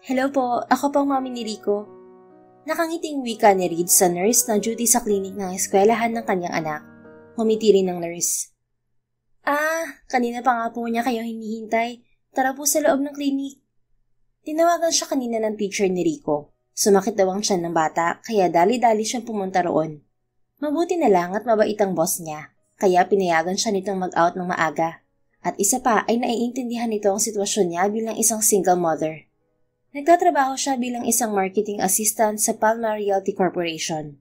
Hello po, ako pong mami ni Rico. Nakangiting wika ni Reed sa nurse na duty sa klinik ng eskwelahan ng kanyang anak. Ngumiti rin ng nurse. Kanina pa nga po niya kayo hinihintay. Tara po sa loob ng klinik. Tinawagan siya kanina ng teacher ni Rico. Sumakit daw ang tiyan ng bata, kaya dali-dali siyang pumunta roon. Mabuti na lang at mabait ang boss niya, kaya pinayagan siya nitong mag-out ng maaga. At isa pa ay naiintindihan nito ang sitwasyon niya bilang isang single mother. Nagtatrabaho siya bilang isang marketing assistant sa Palma Realty Corporation.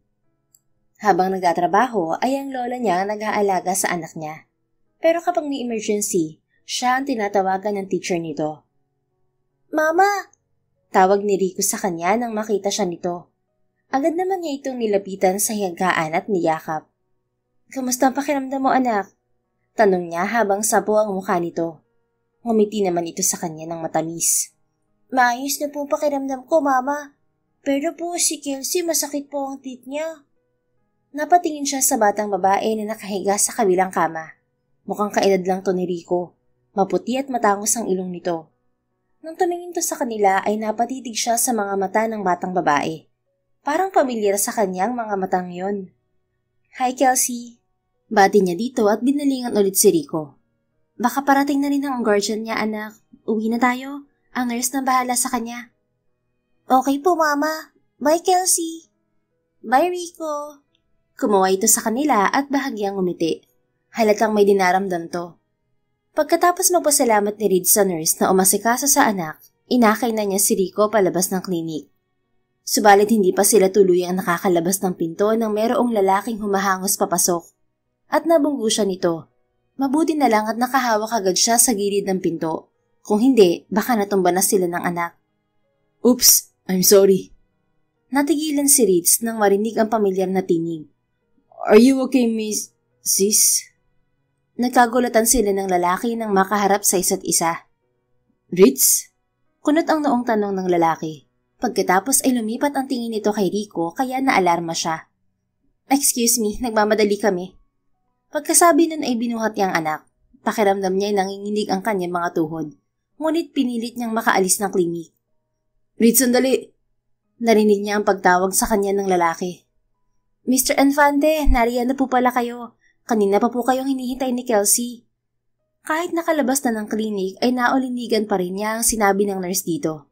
Habang nagtatrabaho ay ang lola niya ang nag-aalaga sa anak niya. Pero kapag may emergency, siya ang tinatawagan ng teacher nito. Mama! Tawag ni Rico sa kanya nang makita siya nito. Agad naman niya itong nilapitan sa hiyagaan at niyakap. Kamusta ang pakiramdam mo, anak? Tanong niya habang sabo ang mukha nito. Ngumiti naman ito sa kanya ng matamis. Maayos na po pakiramdam ko, Mama. Pero po si Kelsey masakit po ang teeth niya. Napatingin siya sa batang babae na nakahiga sa kabilang kama. Mukhang kaedad lang to ni Rico. Maputi at matangos ang ilong nito. Nang tumingin to sa kanila ay napatitig siya sa mga mata ng batang babae. Parang pamilyar sa kanyang mga matang yon. Hi, Kelsey. Bati niya dito at binalingan ulit si Rico. Baka parating na rin ang guardian niya, anak. Uwi na tayo. Ang nurse na bahala sa kanya. Okay po, Mama. Bye, Kelsey. Bye, Rico. Kumuha ito sa kanila at bahagyang umiti. Halatang may dinaramdam to. Pagkatapos magpasalamat ni Reed sa nurse na umasikasa sa anak, inakay na niya si Rico palabas ng klinik. Subalit hindi pa sila tuluyang nakakalabas ng pinto nang merong lalaking humahangos papasok. At nabunggo siya nito. Mabuti na lang at nakahawak agad siya sa gilid ng pinto. Kung hindi, baka natumba na sila ng anak. Oops, I'm sorry. Natigilan si Reeds nang marinig ang pamilyar na tinig. Are you okay, Miss? Sis? Nagkagulatan sila ng lalaki nang makaharap sa isa't isa. Reeds? Kunot ang noong tanong ng lalaki. Pagkatapos ay lumipat ang tingin nito kay Rico kaya naalarma siya. Excuse me, nagmamadali kami. Pagkasabi nun ay binuhat niyang anak. Pakiramdam niya ay nanginginig ang kanyang mga tuhod. Ngunit pinilit niyang makaalis ng klinik. Reeds, sandali! Narinig niya ang pagtawag sa kanya ng lalaki. Mr. Infante, nariyan na po pala kayo. Kanina pa po kayong hinihintay ni Kelsey. Kahit nakalabas na ng klinik ay naulinigan pa rin niya ang sinabi ng nurse dito.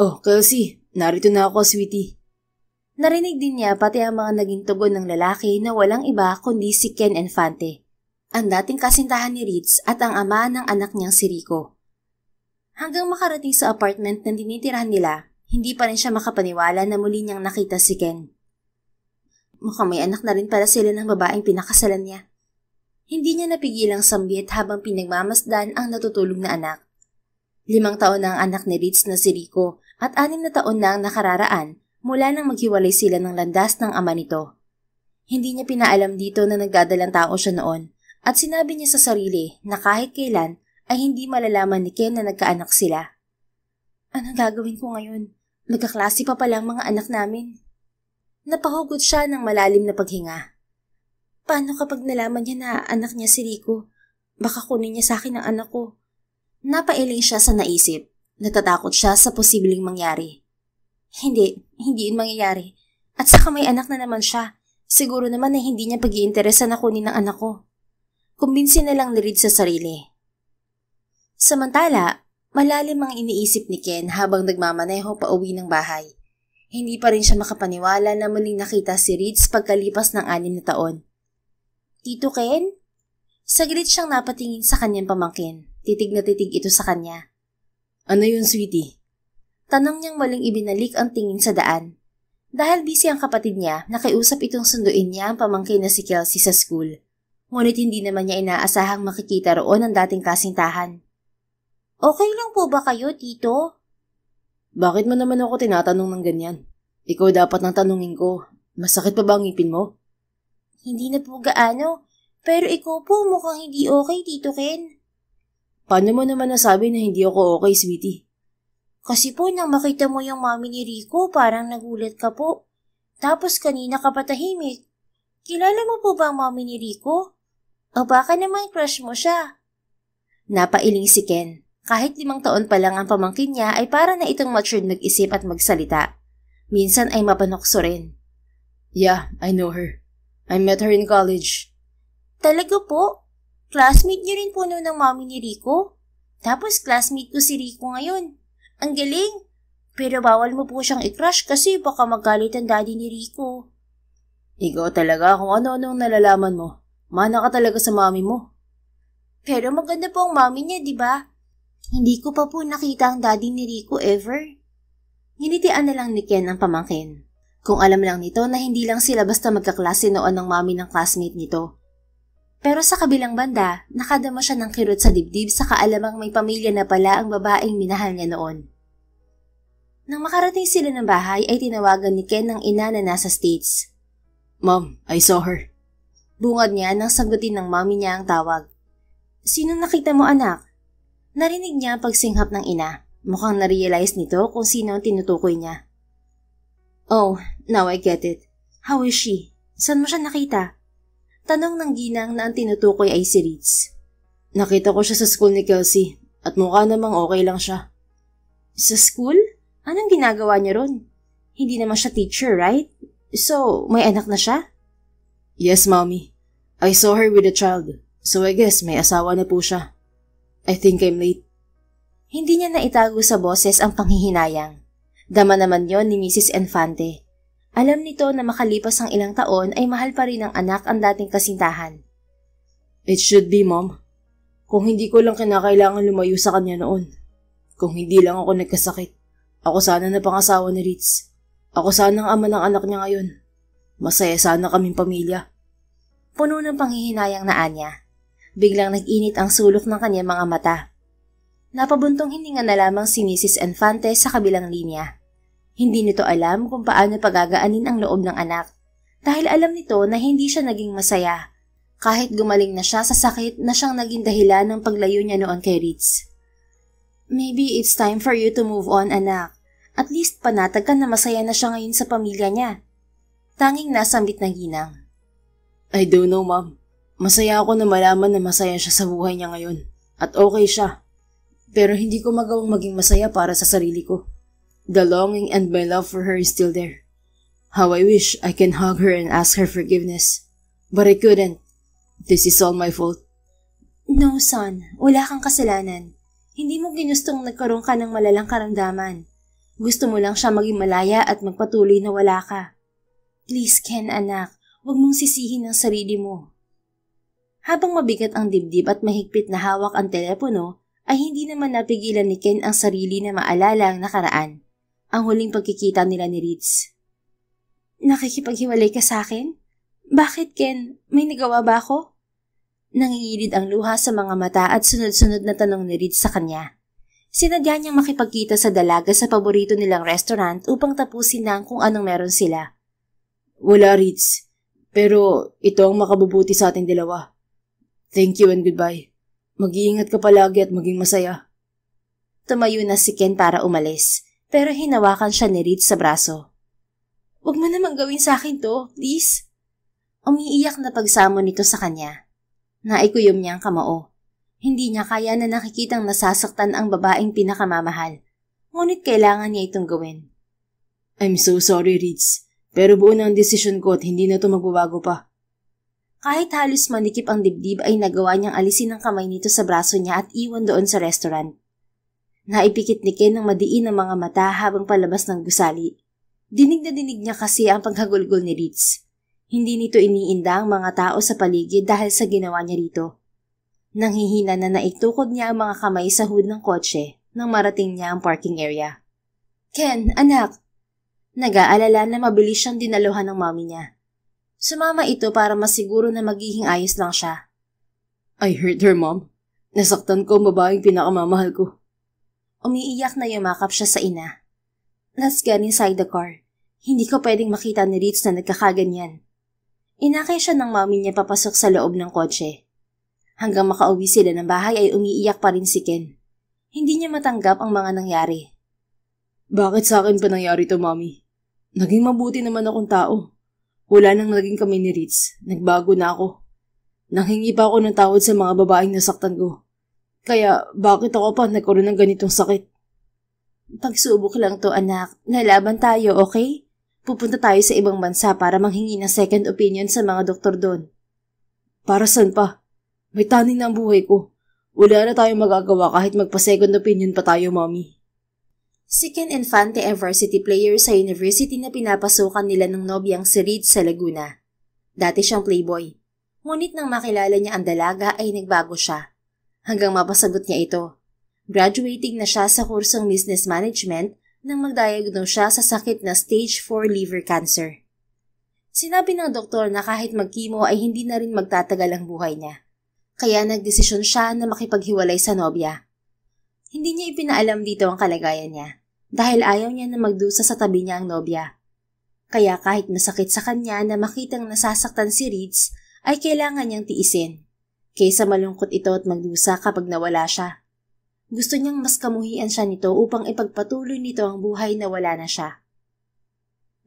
Oh, Kelsey, narito na ako, sweetie. Narinig din niya pati ang mga naging tugon ng lalaki na walang iba kundi si Ken Infante, ang dating kasintahan ni Reeds at ang ama ng anak niyang si Rico. Hanggang makarating sa apartment na dinitirahan nila, hindi pa rin siya makapaniwala na muli niyang nakita si Ken. Mukhang may anak na rin para sila ng babaeng pinakasalan niya. Hindi niya napigilang sambit habang pinagmamasdan ang natutulog na anak. 5 taon na ang anak ni Reeds na si Rico at 6 na taon na ang nakararaan mula nang maghiwalay sila ng landas ng ama nito. Hindi niya pinaalam dito na nagdadalang tao siya noon at sinabi niya sa sarili na kahit kailan ay hindi malalaman ni Ken na nagkaanak sila. Anong gagawin ko ngayon? Magkaklase pa palang mga anak namin. Napahugot siya ng malalim na paghinga. Paano kapag nalaman niya na anak niya si Rico? Baka kunin niya sa akin ang anak ko. Napailing siya sa naisip. Natatakot siya sa posibleng mangyari. Hindi yun mangyayari. At saka may anak na naman siya. Siguro naman na hindi niya pag-iinteresan na kunin ang anak ko. Kumbinsin na lang ni Reed sa sarili. Samantala, malalim ang iniisip ni Ken habang nagmamaneho pa uwi ng bahay. Hindi pa rin siya makapaniwala na muling nakita si Reeds pagkalipas ng 6 na taon. Tito Ken? Saglit siyang napatingin sa kanyang pamangkin. Titig na titig ito sa kanya. Ano yun, sweetie? Tanong niyang muling ibinalik ang tingin sa daan. Dahil busy ang kapatid niya, nakiusap itong sunduin niya ang pamangkin na si Kelsey sa school. Ngunit hindi naman niya inaasahang makikita roon ang dating kasintahan. Okay lang po ba kayo, Tito? Bakit mo naman ako tinatanong ng ganyan? Ikaw dapat nang tanungin ko. Masakit pa ba ang ngipin mo? Hindi na po gaano. Pero ikaw po mukhang hindi okay, Tito Ken. Paano mo naman nasabi na hindi ako okay, sweetie? Kasi po nang makita mo yung mami ni Rico, parang nagulat ka po. Tapos kanina ka patahimik. Kilala mo po ba ang mami ni Rico? O baka naman crush mo siya? Napailing si Ken. Kahit 5 taon pa lang ang pamangkin niya ay para na itong matured mag-isip at magsalita. Minsan ay mapanokso rin. Yeah, I know her. I met her in college. Talaga po? Classmate niyo rin po noon ng mami ni Rico? Tapos classmate ko si Rico ngayon. Ang galing! Pero bawal mo po siyang i-crush kasi baka magalit ang daddy ni Rico. Ikaw talaga kung ano-anong nalalaman mo. Mana ka talaga sa mami mo. Pero maganda po ang mami niya, di ba? Hindi ko pa po nakita ang daddy ni Rico ever. Nginitian na lang ni Ken ang pamangkin. Kung alam lang nito na hindi lang sila basta magkaklase noon ng mami ng classmate nito. Pero sa kabilang banda, nakadama siya ng kirot sa dibdib sa kaalamang may pamilya na pala ang babaeng minahal niya noon. Nang makarating sila ng bahay ay tinawagan ni Ken ng ina na nasa States. Mom, I saw her. Bungad niya nang sagutin ng mami niya ang tawag. Sinong nakita mo anak? Narinig niya ang pagsinghap ng ina. Mukhang na-realize nito kung sino ang tinutukoy niya. Oh, now I get it. How is she? Saan mo siya nakita? Tanong ng ginang na ang tinutukoy ay si Ritz. Nakita ko siya sa school ni Kelsey at mukha namang okay lang siya. Sa school? Anong ginagawa niya ron? Hindi naman siya teacher, right? So, may anak na siya? Yes, Mommy. I saw her with a child, so I guess may asawa na po siya. I think I'm late. Hindi niya naitago sa boses ang panghihinayang. Dama naman yon ni Mrs. Infante. Alam nito na makalipas ang ilang taon ay mahal pa rin ng anak ang dating kasintahan. It should be, Mom. Kung hindi ko lang kinakailangan lumayo sa kanya noon. Kung hindi lang ako nagkasakit. Ako sana na pangasawa ni Ritz. Ako sana ang ama ng anak niya ngayon. Masaya sana kaming pamilya. Puno ng panghihinayang na Anya. Biglang nag-init ang sulok ng kanyang mga mata. Napabuntong hininga na lamang si Mrs. Infante sa kabilang linya. Hindi nito alam kung paano pagagaanin ang loob ng anak dahil alam nito na hindi siya naging masaya kahit gumaling na siya sa sakit na siyang naging dahilan ng paglayo niya noon kay Ritz. Maybe it's time for you to move on, anak. At least panatag ka na masaya na siya ngayon sa pamilya niya. Tanging nasambit ng ginang. I don't know, Mom. Masaya ako na malaman na masaya siya sa buhay niya ngayon. At okay siya. Pero hindi ko magawang maging masaya para sa sarili ko. The longing and my love for her is still there. How I wish I can hug her and ask her forgiveness. But I couldn't. This is all my fault. No, son. Wala kang kasalanan. Hindi mo ginustong nagkaroon ka ng malalang karamdaman. Gusto mo lang siya maging malaya at magpatuloy na wala ka. Please, Ken, anak. Huwag mong sisihin ang sarili mo. Habang mabigat ang dibdib at mahigpit na hawak ang telepono, ay hindi naman napigilan ni Ken ang sarili na maalala ang nakaraan. Ang huling pagkikita nila ni Ritz. Nakikipaghiwalay ka sa akin? Bakit, Ken? May nagawa ba ako? Nangingilid ang luha sa mga mata at sunod-sunod na tanong ni Ritz sa kanya. Sinadya niyang makipagkita sa dalaga sa paborito nilang restaurant upang tapusin na kung anong meron sila. Wala, Ritz. Pero ito ang makabubuti sa ating dalawa. Thank you and goodbye. Mag-iingat ka palagi at maging masaya. Tumayo na si Ken para umalis, pero hinawakan siya ni Ritz sa braso. Huwag mo naman gawin sa akin to, please. Umiiyak na pagsamo nito sa kanya. Naikuyom niya ang kamao. Hindi niya kaya na nakikitang nasasaktan ang babaeng pinakamamahal. Ngunit kailangan niya itong gawin. I'm so sorry, Ritz. Pero buo na ang desisyon ko at hindi na ito magbabago pa. Kahit halos manikip ang dibdib ay nagawa niyang alisin ang kamay nito sa braso niya at iwan doon sa restaurant. Naipikit ni Ken ng madiin ang mga mata habang palabas ng gusali. Dinig na dinig niya kasi ang paghagulgol ni Ritz. Hindi nito iniinda ang mga tao sa paligid dahil sa ginawa niya rito. Nanghihina na naiktukod niya ang mga kamay sa hood ng kotse nang marating niya ang parking area. Ken, anak! Nag-aalala na mabilis siyang dinaluhan ng mami niya. Sumama ito para masiguro na magiging ayos lang siya. I hurt her, Mom. Nasaktan ko ang babaeng pinakamamahal ko. Umiiyak na yumakap siya sa ina. Let's get inside the car. Hindi ko pwedeng makita ni Ritz na nagkakaganyan. Inakay siya ng mami niya papasok sa loob ng kotse. Hanggang makauwi sila ng bahay ay umiiyak pa rin si Ken. Hindi niya matanggap ang mga nangyari. Bakit sa akin pa nangyari to, Mami? Naging mabuti naman akong tao. Wala nang naging kami ni Ritz. Nagbago na ako. Nanghingi pa ako ng tawad sa mga babaeng nasaktan ko. Kaya bakit ako pa nagkaroon ng ganitong sakit? Pagsubok lang to, anak. Lalaban tayo, okay? Pupunta tayo sa ibang bansa para manghingi ng second opinion sa mga doktor doon. Para saan pa? May taning na ang buhay ko. Wala na tayong magagawa kahit magpa-second opinion pa tayo, Mommy. Si Ken Infante ay varsity player sa university na pinapasukan nila ng nobyang si Reed sa Laguna. Dati siyang playboy. Ngunit nang makilala niya ang dalaga ay nagbago siya. Hanggang mapasagot niya ito. Graduating na siya sa kursong business management nang mag-diagnose siya sa sakit na stage 4 liver cancer. Sinabi ng doktor na kahit mag-chemo ay hindi na rin magtatagal ang buhay niya. Kaya nagdesisyon siya na makipaghiwalay sa nobya. Hindi niya ipinaalam dito ang kalagayan niya dahil ayaw niya na magdusa sa tabi niya ang nobya. Kaya kahit masakit sa kanya na makitang nasasaktan si Reeds ay kailangan niyang tiisin kaysa malungkot ito at magdusa kapag nawala siya. Gusto niyang mas kamuhian siya nito upang ipagpatuloy nito ang buhay na wala na siya.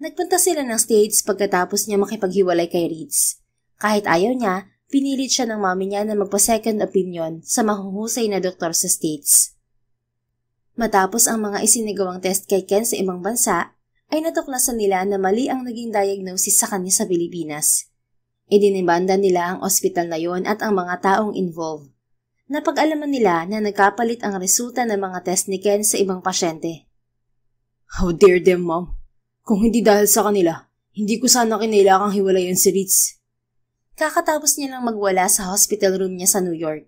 Nagpunta sila ng States pagkatapos niya makipaghiwalay kay Reeds. Kahit ayaw niya, pinilit siya ng mami niya na magpa-second opinion sa mahuhusay na doktor sa States. Matapos ang mga isinagawang test kay Ken sa ibang bansa, ay natuklasan nila na mali ang naging diagnosis sa kanya sa Pilipinas. Idinibanda nila ang ospital na yon at ang mga taong involved. Napag-alaman nila na nagkapalit ang resulta ng mga test ni Ken sa ibang pasyente. How dare them, Mom? Kung hindi dahil sa kanila, hindi ko sana kinailangang hiwalayan si Reeds. Kakatapos niya lang magwala sa hospital room niya sa New York.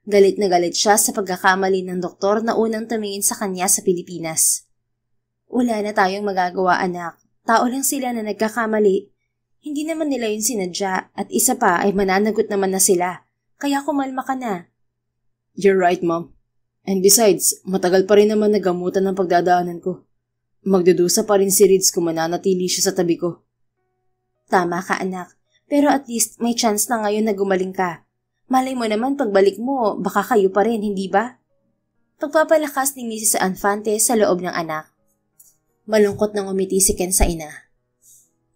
Galit na galit siya sa pagkakamali ng doktor na unang tumingin sa kanya sa Pilipinas. Wala na tayong magagawa, anak. Tao lang sila na nagkakamali. Hindi naman nila yun sinadya at isa pa ay mananagot naman na sila. Kaya kumalma ka na. You're right, Mom. And besides, matagal pa rin naman nagamutan ng pagdadaanan ko. Magdudusa pa rin si Reeds kung mananatili siya sa tabi ko. Tama ka, anak. Pero at least may chance na ngayon na gumaling ka. Malay mo naman pagbalik mo, baka kayo pa rin, hindi ba? Pagpapalakas ni Mrs. Infante sa loob ng anak. Malungkot nang umiti si Ken sa ina.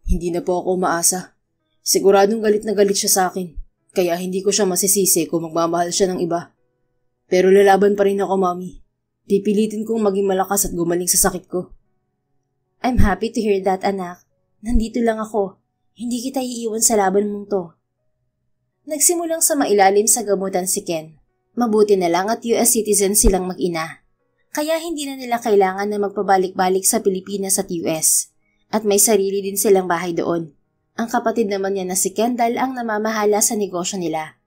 Hindi na po ako umaasa. Siguradong galit na galit siya sa akin. Kaya hindi ko siya masisisi kung magmamahal siya ng iba. Pero lalaban pa rin ako, Mommy. Pipilitin kong maging malakas at gumaling sa sakit ko. I'm happy to hear that, anak. Nandito lang ako. Hindi kita iiwan sa laban mong to. Nagsimulang sa mailalim sa gamutan si Ken. Mabuti na lang at US citizen silang mag-ina. Kaya hindi na nila kailangan na magpabalik-balik sa Pilipinas at US. At may sarili din silang bahay doon. Ang kapatid naman niya na si Kendall ang namamahala sa negosyo nila.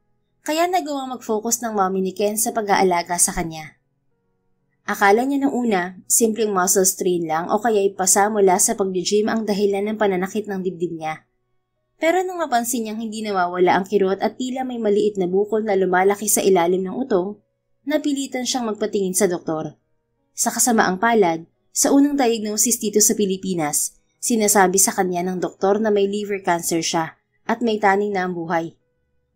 Kaya nagawang mag-focus ng mommy ni Ken sa pag-aalaga sa kanya. Akala niya nung una, simpleng muscle strain lang o kaya ipasa mula sa pag-gym ang dahilan ng pananakit ng dibdib niya. Pero nung mapansin niyang hindi nawawala ang kirot at tila may maliit na bukol na lumalaki sa ilalim ng utong, napilitan siyang magpatingin sa doktor. Sa kasamaang palad, sa unang diagnosis dito sa Pilipinas, sinasabi sa kanya ng doktor na may liver cancer siya at may taning na ang buhay.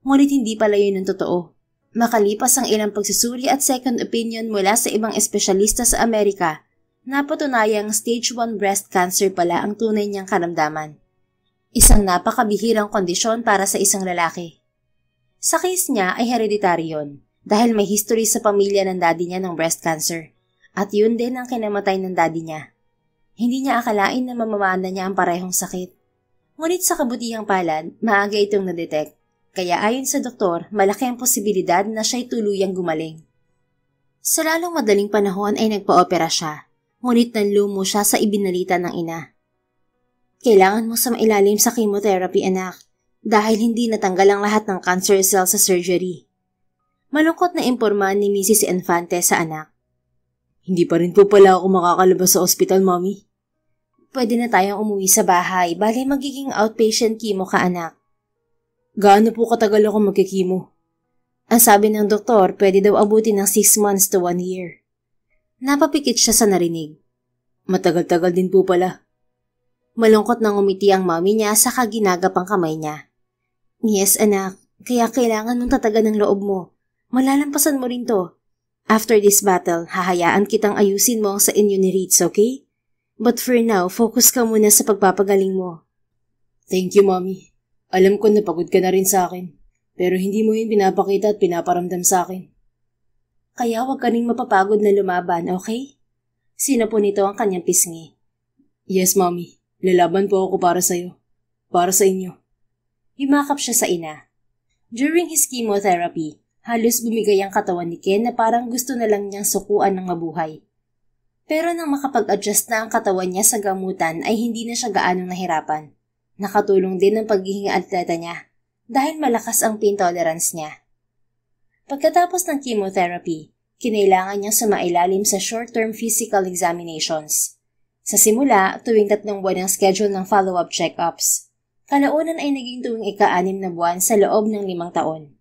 Ngunit hindi pala yun ang totoo. Makalipas ang ilang pagsusuri at second opinion mula sa ibang espesyalista sa Amerika, napatunayang stage 1 breast cancer pala ang tunay niyang karamdaman. Isang napakabihirang kondisyon para sa isang lalaki. Sa case niya ay hereditary yun dahil may history sa pamilya ng daddy niya ng breast cancer at yun din ang kinamatay ng daddy niya. Hindi niya akalain na mamamana niya ang parehong sakit. Ngunit sa kabutihang palad, maaga itong na-detect. Kaya ayon sa doktor, malaki ang posibilidad na siya'y tuluyang gumaling. Sa lalong madaling panahon ay nagpa-opera siya, ngunit nanlumo siya sa ibinalita ng ina. Kailangan mo sa mailalim sa chemotherapy, anak, dahil hindi natanggal ang lahat ng cancer cell sa surgery. Malungkot na imporma ni Mrs. Infante sa anak. Hindi pa rin po pala ako makakalabas sa ospital, Mommy. Pwede na tayong umuwi sa bahay, bali magiging outpatient chemo ka, anak. Gaano po katagal ako magkikimo? Ang sabi ng doktor, pwede daw abutin ng 6 months to 1 year. Napapikit siya sa narinig. Matagal-tagal din po pala. Malungkot nang umiti ang mami niya sa kaginagapang kamay niya. Yes, anak. Kaya kailangan mong tatagan ng loob mo. Malalampasan mo rin to. After this battle, hahayaan kitang ayusin mo ang sa inyo ni Reeds, okay? But for now, focus ka muna sa pagpapagaling mo. Thank you, Mommy. Alam ko na pagod ka na rin sa akin. Pero hindi mo yun pinapakita at pinaparamdam sa akin. Kaya huwag ka ring mapapagod na lumaban, okay? Sinapo nito ang kanyang pisngi. Yes, Mommy. Lalaban po ako para sa'yo. Para sa inyo. Yumakap siya sa ina. During his chemotherapy, halos bumigay ang katawan ni Ken na parang gusto na lang niyang sukuan ng mabuhay. Pero nang makapag-adjust na ang katawan niya sa gamutan ay hindi na siya gaanong nahirapan. Nakatulong din ang pagiging atleta niya dahil malakas ang pain tolerance niya. Pagkatapos ng chemotherapy, kinailangan niyang sumailalim sa short-term physical examinations. Sa simula, tuwing 3 buwan ang schedule ng follow-up check-ups. Kalaunan ay naging tuwing ika-6 na buwan sa loob ng 5 taon.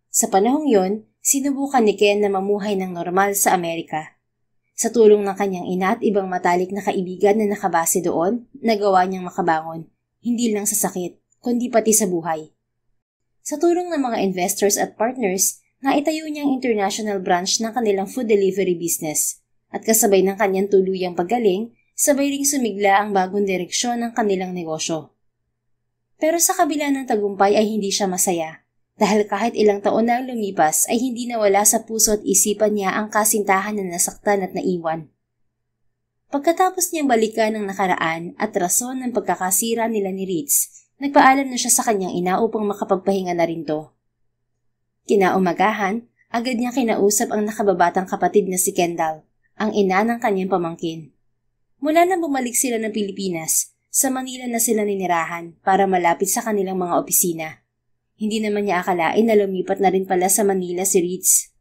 Sa panahong yon, sinubukan ni Ken na mamuhay ng normal sa Amerika. Sa tulong ng kanyang ina at ibang matalik na kaibigan na nakabase doon, nagawa niyang makabangon, hindi lang sa sakit, kundi pati sa buhay. Sa tulong ng mga investors at partners, naitayo niya ang international branch ng kanilang food delivery business at kasabay ng kanyang tuluyang paggaling, sabay ring sumigla ang bagong direksyon ng kanilang negosyo. Pero sa kabila ng tagumpay ay hindi siya masaya dahil kahit ilang taon na lumipas ay hindi nawala sa puso at isipan niya ang kasintahan na nasaktan at naiwan. Pagkatapos niyang balikan ang nakaraan at rason ng pagkakasira nila ni Ritz, nagpaalam na siya sa kanyang ina upang makapagpahinga na rin to. Kinaumagahan, agad niyang kinausap ang nakababatang kapatid na si Kendall, ang ina ng kanyang pamangkin. Mula nang bumalik sila ng Pilipinas, sa Manila na sila ninirahan para malapit sa kanilang mga opisina. Hindi naman niya akalain na lumipat na rin pala sa Manila si Ritz.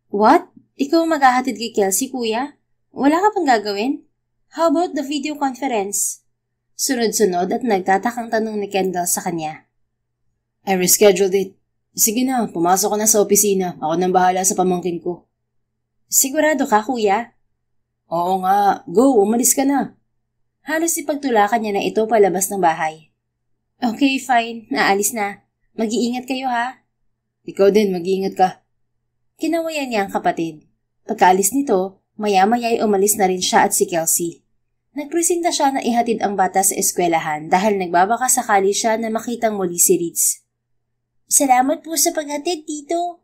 What? Ikaw maghahatid kay Kelsey, kuya? Wala ka pang gagawin? How about the video conference? Sunod-sunod at nagtatakang tanong ni Kendall sa kanya. I rescheduled it. Sige na, pumasok ka na sa opisina. Ako nang bahala sa pamangkin ko. Sigurado ka, kuya? Oo nga. Go, umalis ka na. Halos ipagtulakan niya na ito palabas ng bahay. Okay, fine. Naalis na. Mag-iingat kayo, ha? Ikaw din, mag-iingat ka. Kinawayan niya ang kapatid. Pagkaalis nito, maya-maya ay umalis na rin siya at si Kelsey. Nagpresenta siya na ihatid ang bata sa eskwelahan dahil nagbabaka sakali siya na makitang muli si Ritz. Salamat po sa paghatid, tito.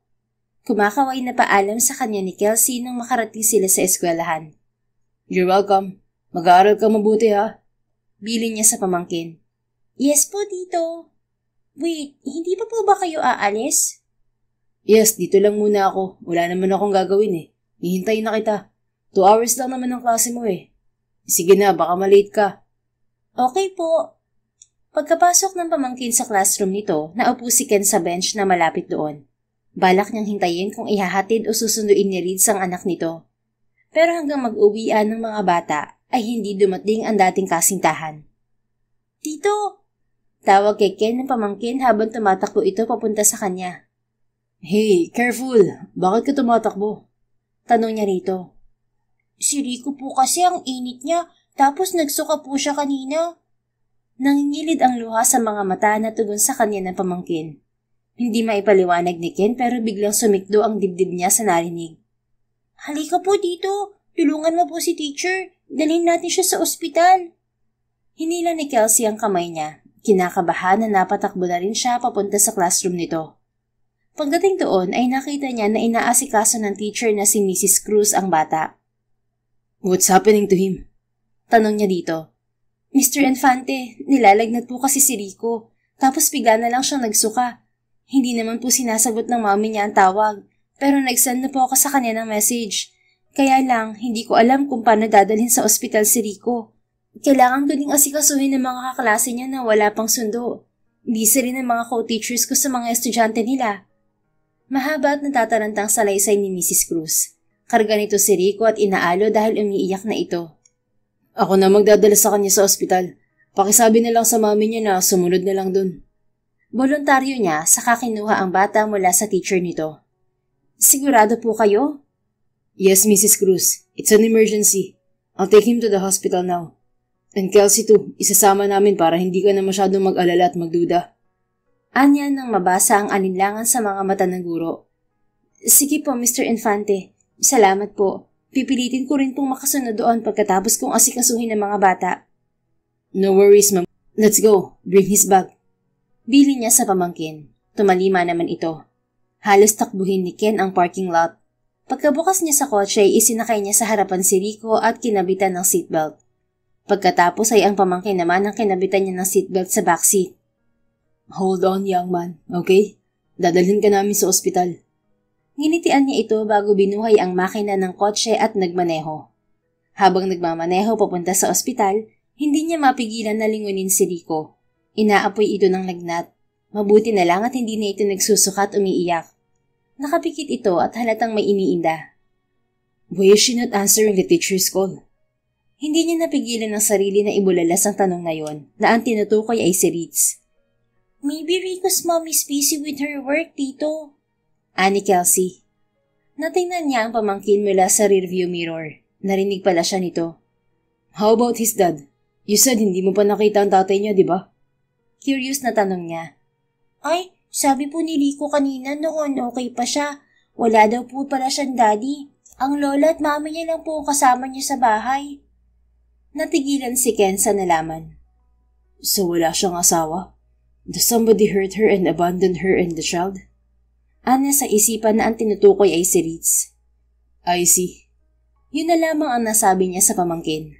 Kumakaway na paalam sa kanya ni Kelsey nang makarating sila sa eskwelahan. You're welcome. Mag-aaral ka mabuti, ha? Bilin niya sa pamangkin. Yes po, tito. Wait, hindi pa po ba kayo aalis? Yes, dito lang muna ako. Wala naman akong gagawin eh. Hihintayin na kita. 2 hours lang naman ang klase mo eh. Sige na, baka malate ka. Okay po. Pagkapasok ng pamangkin sa classroom nito, naupo si Ken sa bench na malapit doon. Balak niyang hintayin kung ihahatid o susunduin ni Ritz ang anak nito. Pero hanggang mag-uwian ng mga bata, ay hindi dumating ang dating kasintahan. Tito! Tawag kay Ken ng pamangkin habang tumatakbo ito papunta sa kanya. Hey, careful! Bakit ka tumatakbo? Tanong niya rito. Si Rico po kasi ang init niya, tapos nagsuka po siya kanina. Nangingilid ang luha sa mga mata na tugon sa kanya ng pamangkin. Hindi maipaliwanag ni Ken pero biglang sumikdo ang dibdib niya sa narinig. Halika po dito, tulungan mo po si teacher, dalhin natin siya sa ospital. Hinila ni Kelsey ang kamay niya, kinakabahan na napatakbo na rin siya papunta sa classroom nito. Pagdating doon ay nakita niya na inaasikaso ng teacher na si Mrs. Cruz ang bata. What's happening to him? Tanong niya dito. Mr. Infante, nilalagnat po kasi si Rico, tapos bigla na lang siyang nagsuka. Hindi naman po sinasagot ng mami niya ang tawag, pero nag-send na po ako sa kanya ng message. Kaya lang, hindi ko alam kung paano dadalhin sa ospital si Rico. Kailangan ko ding asikasuhin ng mga kaklase niya na wala pang sundo. Busy rin ang mga co-teachers ko sa mga estudyante nila. Mahaba at natatarantang salaysay ni Mrs. Cruz. Karga nito si Rico at inaalo dahil umiiyak na ito. Ako na magdadala sa kanya sa ospital. Pakisabi na lang sa mami niya na sumunod na lang dun. Voluntaryo niya saka kinuha ang bata mula sa teacher nito. Sigurado po kayo? Yes, Mrs. Cruz. It's an emergency. I'll take him to the hospital now. And Kelsey too, isasama namin para hindi ka na masyadong mag-alala at magduda. Anya nang mabasa ang alinlangan sa mga mata ng guro. Sige po, Mr. Infante. Salamat po. Pipilitin ko rin pong makasunod doon pagkatapos kong asikasuhin ng mga bata. No worries, ma'am. Let's go. Bring his bag. Bili niya sa pamangkin. Tumalima naman ito. Halos takbuhin ni Ken ang parking lot. Pagkabukas niya sa kotse, isinakay niya sa harapan si Rico at kinabitan ng seatbelt. Pagkatapos ay ang pamangkin naman ang kinabitan niya ng seatbelt sa backseat. Hold on, young man, okay? Dadalhin ka namin sa ospital. Nginitian niya ito bago binuhay ang makina ng kotse at nagmaneho. Habang nagmamaneho papunta sa ospital, hindi niya mapigilan na lingunin si Rico. Inaapoy ito ng lagnat. Mabuti na lang at hindi na ito nagsusukat umiiyak. Nakapikit ito at halatang may iniinda. Why is she not answering the teacher's call? Hindi niya napigilan ng sarili na ibulalas ang tanong na yon, na ang tinutukoy ay si Ritz. Maybe Rico's mom is busy with her work, Tito. Ani Kelsey. Natingnan niya ang pamangkin mula sa rearview mirror. Narinig pala siya nito. How about his dad? You said hindi mo pa nakita ang tatay niya, di ba? Curious na tanong niya. Ay, sabi po ni Rico kanina noon okay pa siya. Wala daw po pala siyang daddy. Ang lola at mama niya lang po kasama niya sa bahay. Natigilan si Ken sa nalaman. So wala siyang asawa? Does somebody hurt her and abandon her and the child? Ana sa isipan na ang tinutukoy ay si Ritz. I see. Yun na lamang ang nasabi niya sa pamangkin.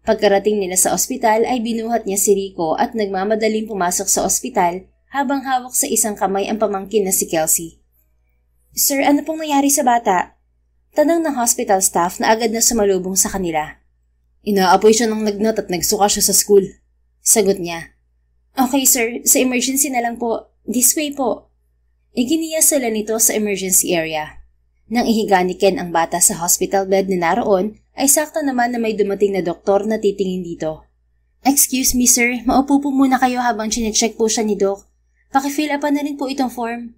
Pagkarating nila sa ospital ay binuhat niya si Rico at nagmamadaling pumasok sa ospital habang hawak sa isang kamay ang pamangkin na si Kelsey. Sir, ano pong nangyari sa bata? Tanong ng hospital staff na agad na sumalubong sa kanila. Inaapoy siya ng lagnat at nagsuka siya sa school. Sagot niya. Okay sir, sa emergency na lang po. This way po. Iginiya sila nito sa emergency area. Nang ihiga ni Ken ang bata sa hospital bed na naroon, ay sakto naman na may dumating na doktor na titingin dito. Excuse me sir, maupo po muna kayo habang chinecheck po siya ni Doc. Pakifill up na rin po itong form.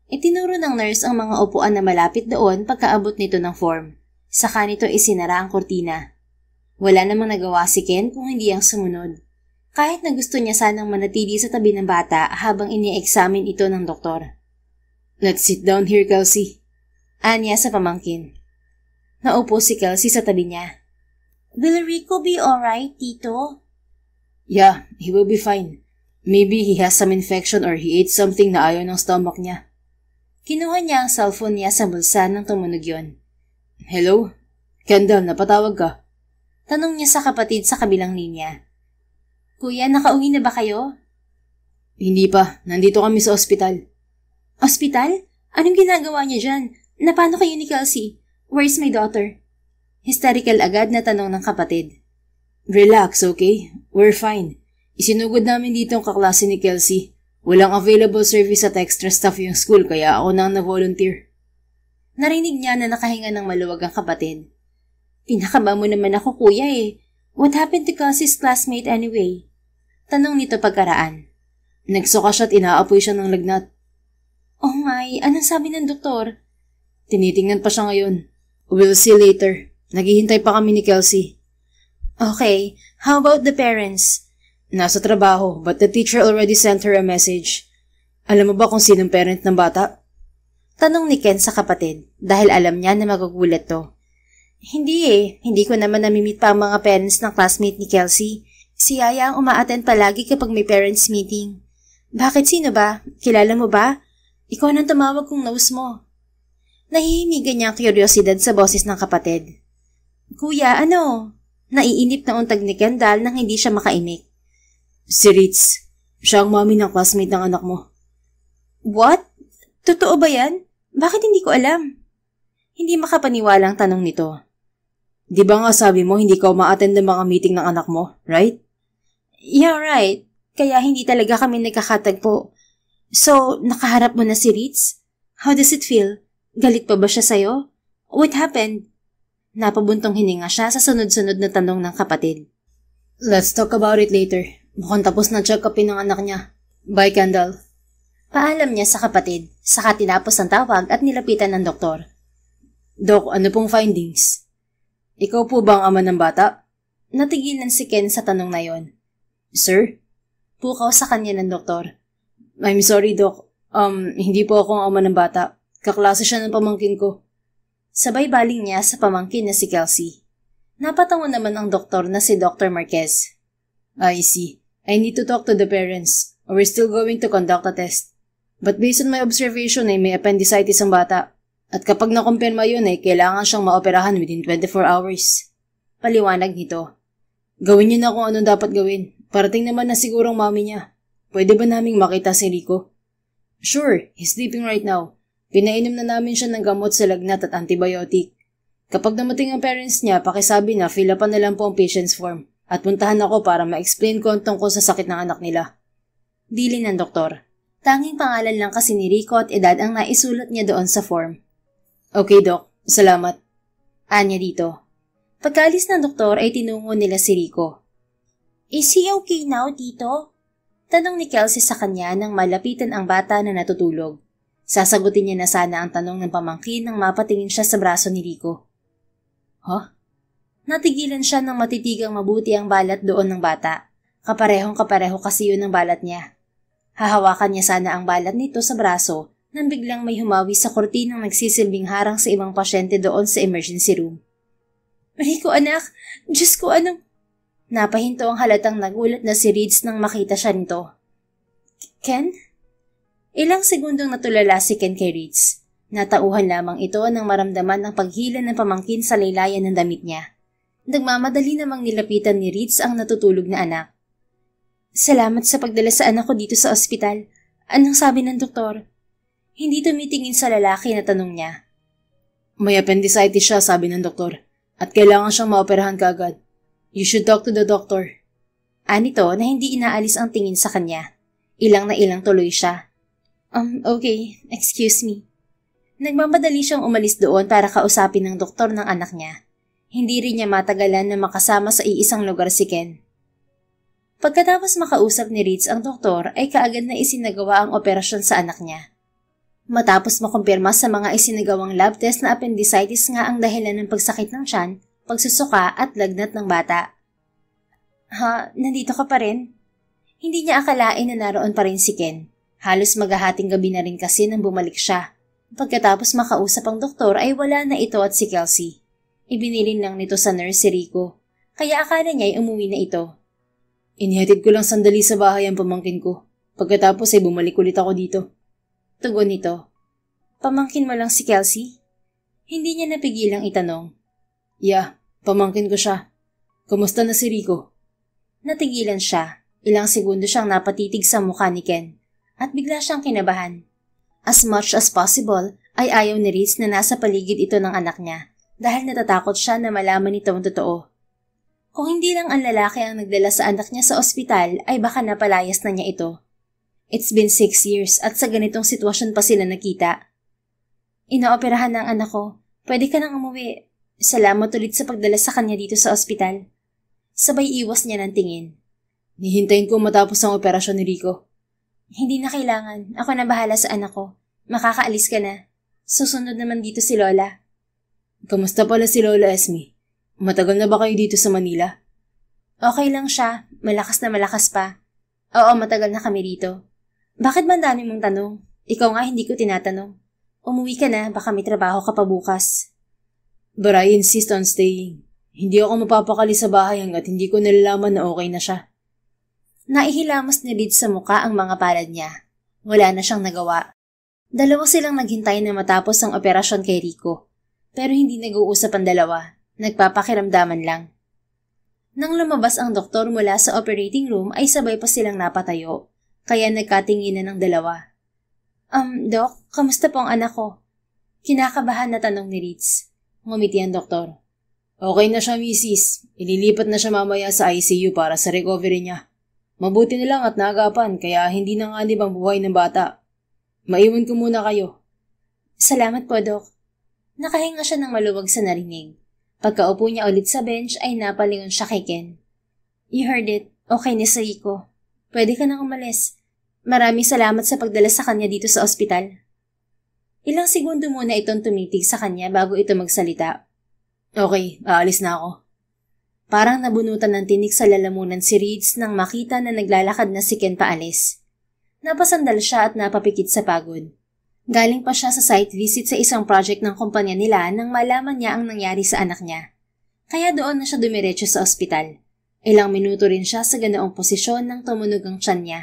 Itinuro ng nurse ang mga upuan na malapit doon pagkaabot nito ng form. Saka nito isinara ang kurtina. Wala namang nagawa si Ken kung hindi ang sumunod. Kahit na gusto niya sanang manatili sa tabi ng bata habang ini-examine ito ng doktor. Let's sit down here, Kelsey. Anya sa pamangkin. Naupo si Kelsey sa tabi niya. Will Rico be alright, Tito? Yeah, he will be fine. Maybe he has some infection or he ate something na ayaw ng stomach niya. Kinuha niya ang cellphone niya sa bulsa nang tumunog yon. Hello? Kendall, napatawag ka? Tanong niya sa kapatid sa kabilang linya. Kuya, nakauwi na ba kayo? Hindi pa. Nandito kami sa ospital. Ospital? Anong ginagawa niya dyan? Napano kayo ni Kelsey? Where's my daughter? Hysterical agad na tanong ng kapatid. Relax, okay? We're fine. Isinugod namin dito ang kaklase ni Kelsey. Walang available service at extra staff yung school kaya ako nang na-volunteer. Narinig niya na nakahinga ng maluwag ang kapatid. Pinakaba mo naman ako kuya eh. What happened to Kelsey's classmate anyway? Tanong nito pagkaraan. Nagsuka siya at inaapoy siya ng lagnat. Oh my, anong sabi ng doktor? Tinitingnan pa siya ngayon. We'll see later. Naghihintay pa kami ni Kelsey. Okay, how about the parents? Nasa trabaho, but the teacher already sent her a message. Alam mo ba kung sinong parent ng bata? Tanong ni Ken sa kapatid, dahil alam niya na magugulat to. Hindi ko naman namimit pa ang mga parents ng classmate ni Kelsey. Si Yaya ang umaattend palagi kapag may parents meeting. Bakit sino ba? Kilala mo ba? Ikaw nang tumawag kung nose mo. Nahihimigan niya ang kuryosidad sa boses ng kapatid. Kuya, ano? Naiinip na untag ni Kendall nang hindi siya makaimik. Si Ritz. Siya ang mami ng classmate ng anak mo. What? Totoo ba yan? Bakit hindi ko alam? Hindi makapaniwalang tanong nito. Di ba nga sabi mo hindi ka ma-attend ng mga meeting ng anak mo, right? Yeah, right. Kaya hindi talaga kami nagkakatagpo. So, nakaharap mo na si Ritz? How does it feel? Galit pa ba siya sa'yo? What happened? Napabuntong hininga siya sa sunod-sunod na tanong ng kapatid. Let's talk about it later. Mukhang tapos na check-upin ng anak niya. Bye, Kendall. Paalam niya sa kapatid, saka tinapos ang tawag at nilapitan ng doktor. Dok, ano pong findings? Ikaw po ba ang ama ng bata? Natigilan si Ken sa tanong na yon. Sir? Pukaw sa kanya ng doktor. I'm sorry, Doc. Hindi po ako ang ama ng bata. Kaklase siya ng pamangkin ko. Sabay baling niya sa pamangkin na si Kelsey. Napatango naman ang doktor na si Dr. Marquez. I see. I need to talk to the parents. We're still going to conduct a test. But based on my observation ay may appendicitis ang bata. At kapag nakumpirma yun ay kailangan siyang maoperahan within 24 hours. Paliwanag nito. Gawin niyo na kung anong dapat gawin. Parating naman na sigurong mami niya. Pwede ba naming makita si Rico? Sure, he's sleeping right now. Pinainom na namin siya ng gamot sa lagnat at antibiotic. Kapag namating ang parents niya, pakisabi na fill upan na lang po ang patient's form at puntahan ako para ma-explain ko ang tungkol sa sakit ng anak nila. Dili ng doktor. Tanging pangalan lang kasi ni Rico at edad ang naisulat niya doon sa form. Okay, Doc. Salamat. Anya dito. Pagkaalis ng doktor ay tinungo nila si Rico. Is he okay now, Tito? Tanong ni Kelsey sa kanya nang malapitan ang bata na natutulog. Sasagutin niya na sana ang tanong ng pamangkin nang mapatingin siya sa braso ni Rico. Huh? Natigilan siya nang matitigang mabuti ang balat doon ng bata. Kaparehong-kapareho kasi yun ang balat niya. Hahawakan niya sana ang balat nito sa braso nang biglang may humawi sa kortinang nagsisilbing harang sa ibang pasyente doon sa emergency room. Rico anak, Diyos ko anong... Napahinto ang halatang nagulat na si Reeds nang makita siya nito. Ken? Ilang segundong natulala si Ken kay Reeds. Natauhan lamang ito nang maramdaman ang paghila ng pamangkin sa laylayan ng damit niya. Nagmamadali namang nilapitan ni Reeds ang natutulog na anak. Salamat sa pagdala sa anak ko dito sa ospital. Anong sabi ng doktor? Hindi tumitingin sa lalaki na tanong niya. May appendicitis siya, sabi ng doktor. At kailangan siyang maoperahan kaagad. You should talk to the doctor. Anito na hindi inaalis ang tingin sa kanya. Ilang na ilang tuloy siya. Okay, excuse me. Nagmamadali siyang umalis doon para kausapin ng doktor ng anak niya. Hindi rin niya matagalan na makasama sa iisang lugar si Ken. Pagkatapos makausap ni Reeds ang doktor ay kaagad na isinagawa ang operasyon sa anak niya. Matapos makumpirma sa mga isinagawang lab test na appendicitis nga ang dahilan ng pagsakit ng tiyan, pagsusuka at lagnat ng bata. Ha, nandito ka pa rin? Hindi niya akalain na naroon pa rin si Ken. Halos maghahating gabi na rin kasi nang bumalik siya. Pagkatapos makausap ang doktor ay wala na ito at si Kelsey. Ibinilin lang nito sa nurse si Rico, kaya akala niya ay umuwi na ito. Inihatid ko lang sandali sa bahay ang pamangkin ko. Pagkatapos ay bumalik ulit ako dito. Tugon nito. Pamangkin mo lang si Kelsey? Hindi niya napigilang itanong. Yeah, pamangkin ko siya. Kumusta na si Rico? Natigilan siya. Ilang segundo siyang napatitig sa mukha ni Ken. At bigla siyang kinabahan. As much as possible ay ayaw ni Reeds na nasa paligid ito ng anak niya dahil natatakot siya na malaman nito ang totoo. Kung hindi lang ang lalaki ang nagdala sa anak niya sa ospital ay baka napalayas na niya ito. It's been 6 years at sa ganitong sitwasyon pa sila nakita. Inooperahan ng anak ko. Pwede ka nang umuwi. Salamat ulit sa pagdala sa kanya dito sa ospital. Sabay iwas niya ng tingin. Nihintayin ko matapos ang operasyon ni Rico. Hindi na kailangan. Ako na bahala sa anak ko. Makakaalis ka na. Susunod naman dito si Lola. Kamusta pala si Lola Esme? Matagal na ba kayo dito sa Manila? Okay lang siya. Malakas na malakas pa. Oo, matagal na kami dito. Bakit ba ang dami mong tanong? Ikaw nga hindi ko tinatanong. Umuwi ka na, baka may trabaho ka pa bukas. But I insist on staying. Hindi ako mapapakali sa bahay hanggat hindi ko nalalaman na okay na siya. Naihilamos ni Reed sa muka ang mga palad niya. Wala na siyang nagawa. Dalawa silang naghintay na matapos ang operasyon kay Rico. Pero hindi nag-uusap ang dalawa. Nagpapakiramdaman lang. Nang lumabas ang doktor mula sa operating room ay sabay pa silang napatayo. Kaya nagkatinginan ng dalawa. Doc, kamusta po ang anak ko? Kinakabahan na tanong ni Reeds. Ngumiti ang doktor. Okay na siya, misis. Ililipat na siya mamaya sa ICU para sa recovery niya. Mabuti na lang at naagapan kaya hindi nanganib ang buhay ng bata. Maiwan ko muna kayo. Salamat po, Doc. Nakahinga siya ng maluwag sa narinig. Pagkaupo niya ulit sa bench ay napalingon siya kay Ken. You heard it. Okay na sa Rico. Pwede ka nang umalis. Maraming salamat sa pagdala sa kanya dito sa ospital. Ilang segundo muna itong tumitig sa kanya bago ito magsalita. Okay, aalis na ako. Parang nabunutan ng tinik sa lalamunan si Reeds nang makita na naglalakad na si Ken paalis. Napasandal siya at napapikit sa pagod. Galing pa siya sa site visit sa isang project ng kumpanya nila nang malaman niya ang nangyari sa anak niya. Kaya doon na siya dumiretso sa ospital. Ilang minuto rin siya sa ganoong posisyon nang tumunog ang tiyan niya.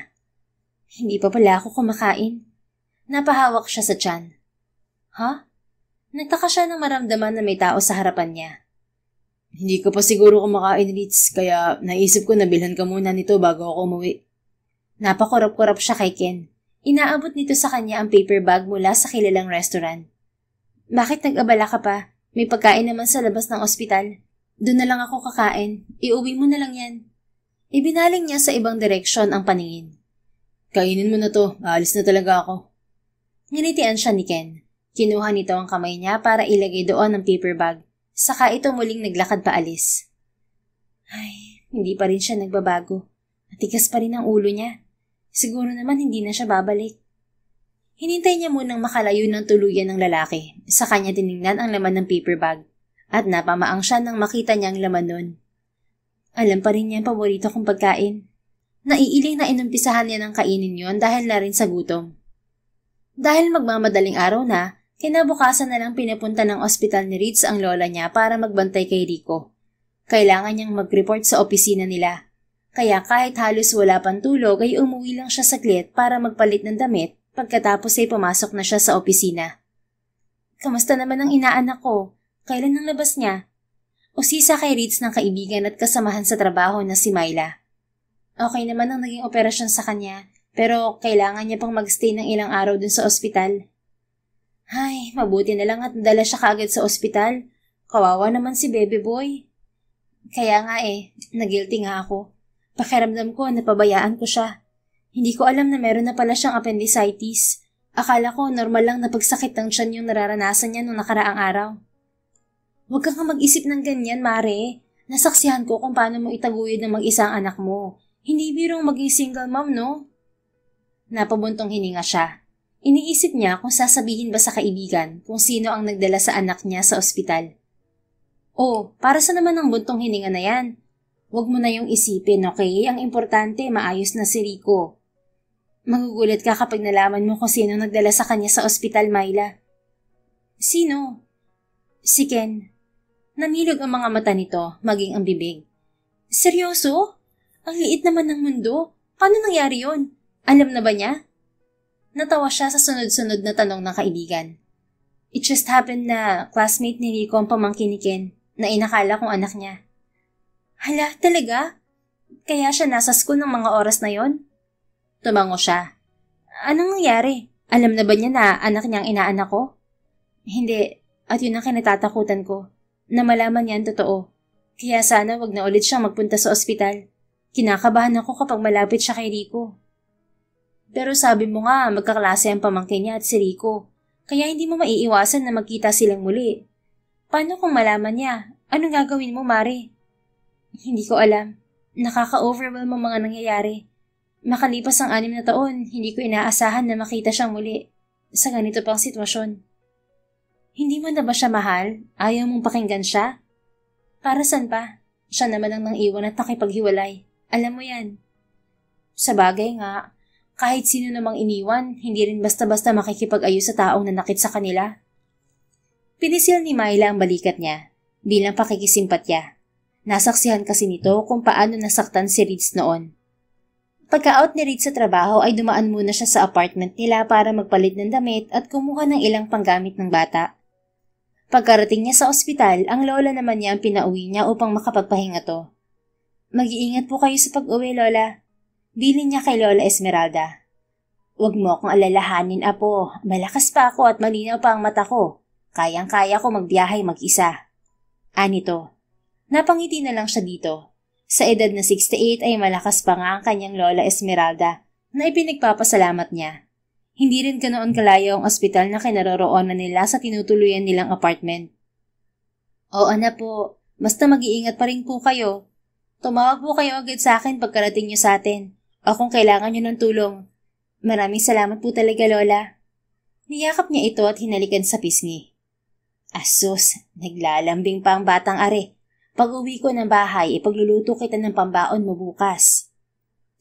Hindi pa pala ako kumakain. Napahawak siya sa tiyan. Ha? Nagtaka siya nang maramdaman na may tao sa harapan niya. Hindi ka pa siguro kumakain, Ritz, kaya naisip ko na bilhan ka muna nito bago ako umuwi. Napakurap-kurap siya kay Ken. Inaabot nito sa kanya ang paper bag mula sa kilalang restaurant. Bakit nag-abala ka pa? May pagkain naman sa labas ng ospital. Doon na lang ako kakain. Iuwi mo na lang yan. Ibinaling niya sa ibang direksyon ang paningin. Kainin mo na to. Aalis na talaga ako. Nginitian siya ni Ken. Kinuha nito ang kamay niya para ilagay doon ang paper bag. Saka ito muling naglakad paalis. Ay, hindi pa rin siya nagbabago. Matigas pa rin ang ulo niya. Siguro naman hindi na siya babalik. Hinintay niya munang makalayo ng tuluyan ng lalaki. Sa kanya tiningnan ang laman ng paper bag. At napamaang siya nang makita niya ang laman nun. Alam pa rin niya ang paborito kong pagkain. Naiiling na inumpisahan niya ng kainin yon dahil na rin sa gutom. Dahil magmamadaling araw na, kinabukasan na lang pinapunta ng ospital ni Ritz ang lola niya para magbantay kay Rico. Kailangan niyang mag-report sa opisina nila. Kaya kahit halos wala pang tulog ay umuwi lang siya saglit para magpalit ng damit pagkatapos ay pumasok na siya sa opisina. Kamusta naman ang inaanak ko? Kailan ang labas niya? Usisa kay Ritz ng kaibigan at kasamahan sa trabaho na si Myla. Okay naman ang naging operasyon sa kanya, pero kailangan niya pang magstay ng ilang araw dun sa ospital. Ay, mabuti na lang at nadala siya kaagad sa ospital. Kawawa naman si baby boy. Kaya nga nagilty nga ako. Pakiramdam ko na pabayaan ko siya. Hindi ko alam na meron na pala siyang appendicitis. Akala ko normal lang na pagsakit ng tiyan yung nararanasan niya nung nakaraang araw. Huwag kang mag-isip ng ganyan, Mare. Nasaksihan ko kung paano mo itaguyod ng mag-isang anak mo. Hindi birong maging single mom, no? Napabuntong hininga siya. Iniisip niya kung sasabihin ba sa kaibigan kung sino ang nagdala sa anak niya sa ospital. Oh, para sa naman ang buntong hininga na yan? Huwag mo na yung isipin, okay? Ang importante, maayos na si Rico. Magugulat ka kapag nalaman mo kung sino nagdala sa kanya sa ospital, Myla. Sino? Si Ken. Namilog ang mga mata nito, maging ang bibig. Seryoso? Ang liit naman ng mundo. Paano nangyari yun? Alam na ba niya? Natawa siya sa sunod-sunod na tanong ng kaibigan. It just happened na classmate ni Rico ang pamangkin ni Ken na inakala kong anak niya. Hala, talaga? Kaya siya nasa school ng mga oras na yon? Tumango siya. Anong nangyari? Alam na ba niya na anak niyang inaanak ko? Hindi, at yun ang kinatatakutan ko. Na malaman niya ang totoo. Kaya sana wag na ulit siyang magpunta sa ospital. Kinakabahan ako kapag malapit siya kay Rico. Pero sabi mo nga, magkaklase ang pamangkin niya at si Rico. Kaya hindi mo maiiwasan na magkita silang muli. Paano kung malaman niya? Anong gagawin mo, Mare? Hindi ko alam. Nakaka-overwhelm ang mga nangyayari. Makalipas ang 6 na taon, hindi ko inaasahan na makita siyang muli. Sa ganito pang sitwasyon. Hindi mo na ba siya mahal? Ayaw mong pakinggan siya? Para saan pa? Siya naman ang nang-iwan at nakipaghiwalay. Alam mo yan. Sa bagay nga, kahit sino namang iniwan, hindi rin basta-basta makikipag-ayos sa taong nanakit sa kanila. Pinisil ni Myla ang balikat niya, bilang pakikisimpatya. Nasaksihan kasi nito kung paano nasaktan si Ritz noon. Pagka-out ni Ritz sa trabaho ay dumaan muna siya sa apartment nila para magpalit ng damit at kumuha ng ilang panggamit ng bata. Pagkarating niya sa ospital, ang lola naman niya ang pinauwi niya upang makapagpahinga to. Mag-iingat po kayo sa pag-uwi, Lola. Bilin niya kay Lola Esmeralda. Huwag mo akong alalahanin, Apo. Malakas pa ako at malinaw pa ang mata ko. Kayang-kaya ko magbiyahe mag-isa. Anito. Napangiti na lang siya dito. Sa edad na 68 ay malakas pa nga ang kanyang Lola Esmeralda na ipinagpapasalamat niya. Hindi rin ganoon kalayo ang ospital na kinaroroonan nila sa tinutuluyan nilang apartment. Oo na po. Basta mag-iingat pa rin po kayo. Tumawag po kayo agad sa akin pagkarating niyo sa atin o kung kailangan niyo ng tulong. Maraming salamat po talaga, Lola. Niyakap niya ito at hinalikan sa pisngi. Asus, naglalambing pa ang batang are. Pag-uwi ko ng bahay, ipagluluto kita ng pambaon mo bukas.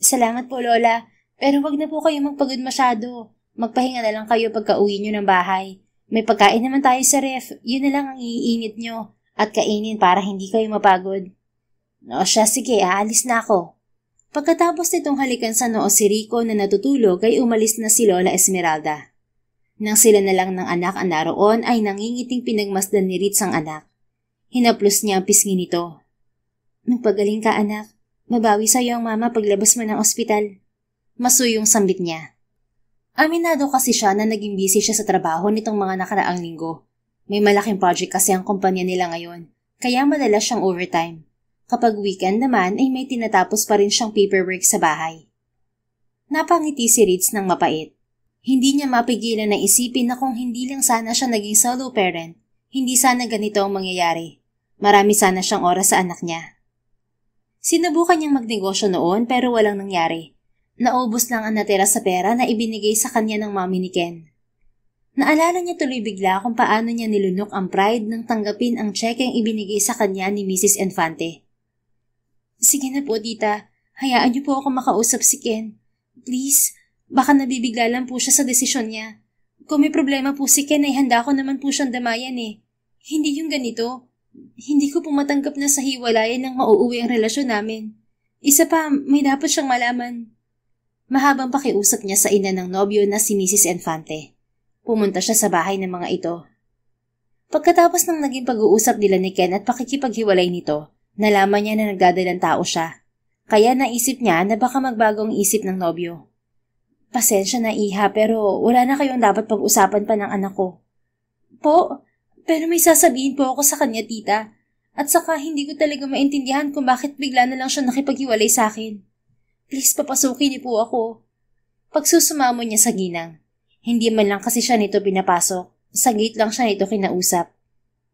Salamat po, Lola. Pero wag na po kayo magpagod masyado. Magpahinga na lang kayo pagka-uwi niyo ng bahay. May pagkain naman tayo sa ref. Yun na lang ang iinit niyo at kainin para hindi kayo mapagod. O siya, sige, aalis na ako. Pagkatapos nitong halikan sa noo si Rico na natutulog ay umalis na si Lola Esmeralda. Nang sila na lang ng anak ang naroon ay nangingiting pinagmasdan ni Ritz ang anak. Hinaplos niya ang pisngi nito. Magpagaling ka anak, mabawi sa'yo ang mama paglabas mo ng ospital. Masuyong sambit niya. Aminado kasi siya na naging busy siya sa trabaho nitong mga nakaraang linggo. May malaking project kasi ang kumpanya nila ngayon, kaya madalas siyang overtime. Kapag weekend naman ay may tinatapos pa rin siyang paperwork sa bahay. Napangiti si Ritz ng mapait. Hindi niya mapigilan na isipin na kung hindi lang sana siya naging solo parent, hindi sana ganito ang mangyayari. Marami sana siyang oras sa anak niya. Sinubukan niyang magnegosyo noon pero walang nangyari. Naubos lang ang natira sa pera na ibinigay sa kanya ng mami ni Ken. Naalala niya tuloy bigla kung paano niya nilunok ang pride nang tanggapin ang chequeng ibinigay sa kanya ni Mrs. Infante. Sige na po, tita. Hayaan niyo po ako makausap si Ken. Please, baka nabibigla lang po siya sa desisyon niya. Kung may problema po si Ken ay handa ko naman po siyang damayan eh. Hindi yung ganito. Hindi ko po matanggap na sa hiwalayan ng mauuwi ang relasyon namin. Isa pa, may dapat siyang malaman. Mahabang pakiusap niya sa ina ng nobyo na si Mrs. Infante. Pumunta siya sa bahay ng mga ito. Pagkatapos ng naging pag-uusap nila ni Ken at pakikipaghiwalay nito, nalaman niya na nagdadalang tao siya. Kaya naisip niya na baka magbago ang isip ng nobyo. Pasensya na iha pero wala na kayong dapat pag-usapan pa ng anak ko. Po, pero may sasabihin po ako sa kanya tita. At saka hindi ko talaga maintindihan kung bakit bigla na lang siya nakipaghiwalay sa akin. Please papasukin niyo po ako. Pagsusumamo niya sa ginang. Hindi man lang kasi siya nito pinapasok. Sa gate lang siya nito kinausap.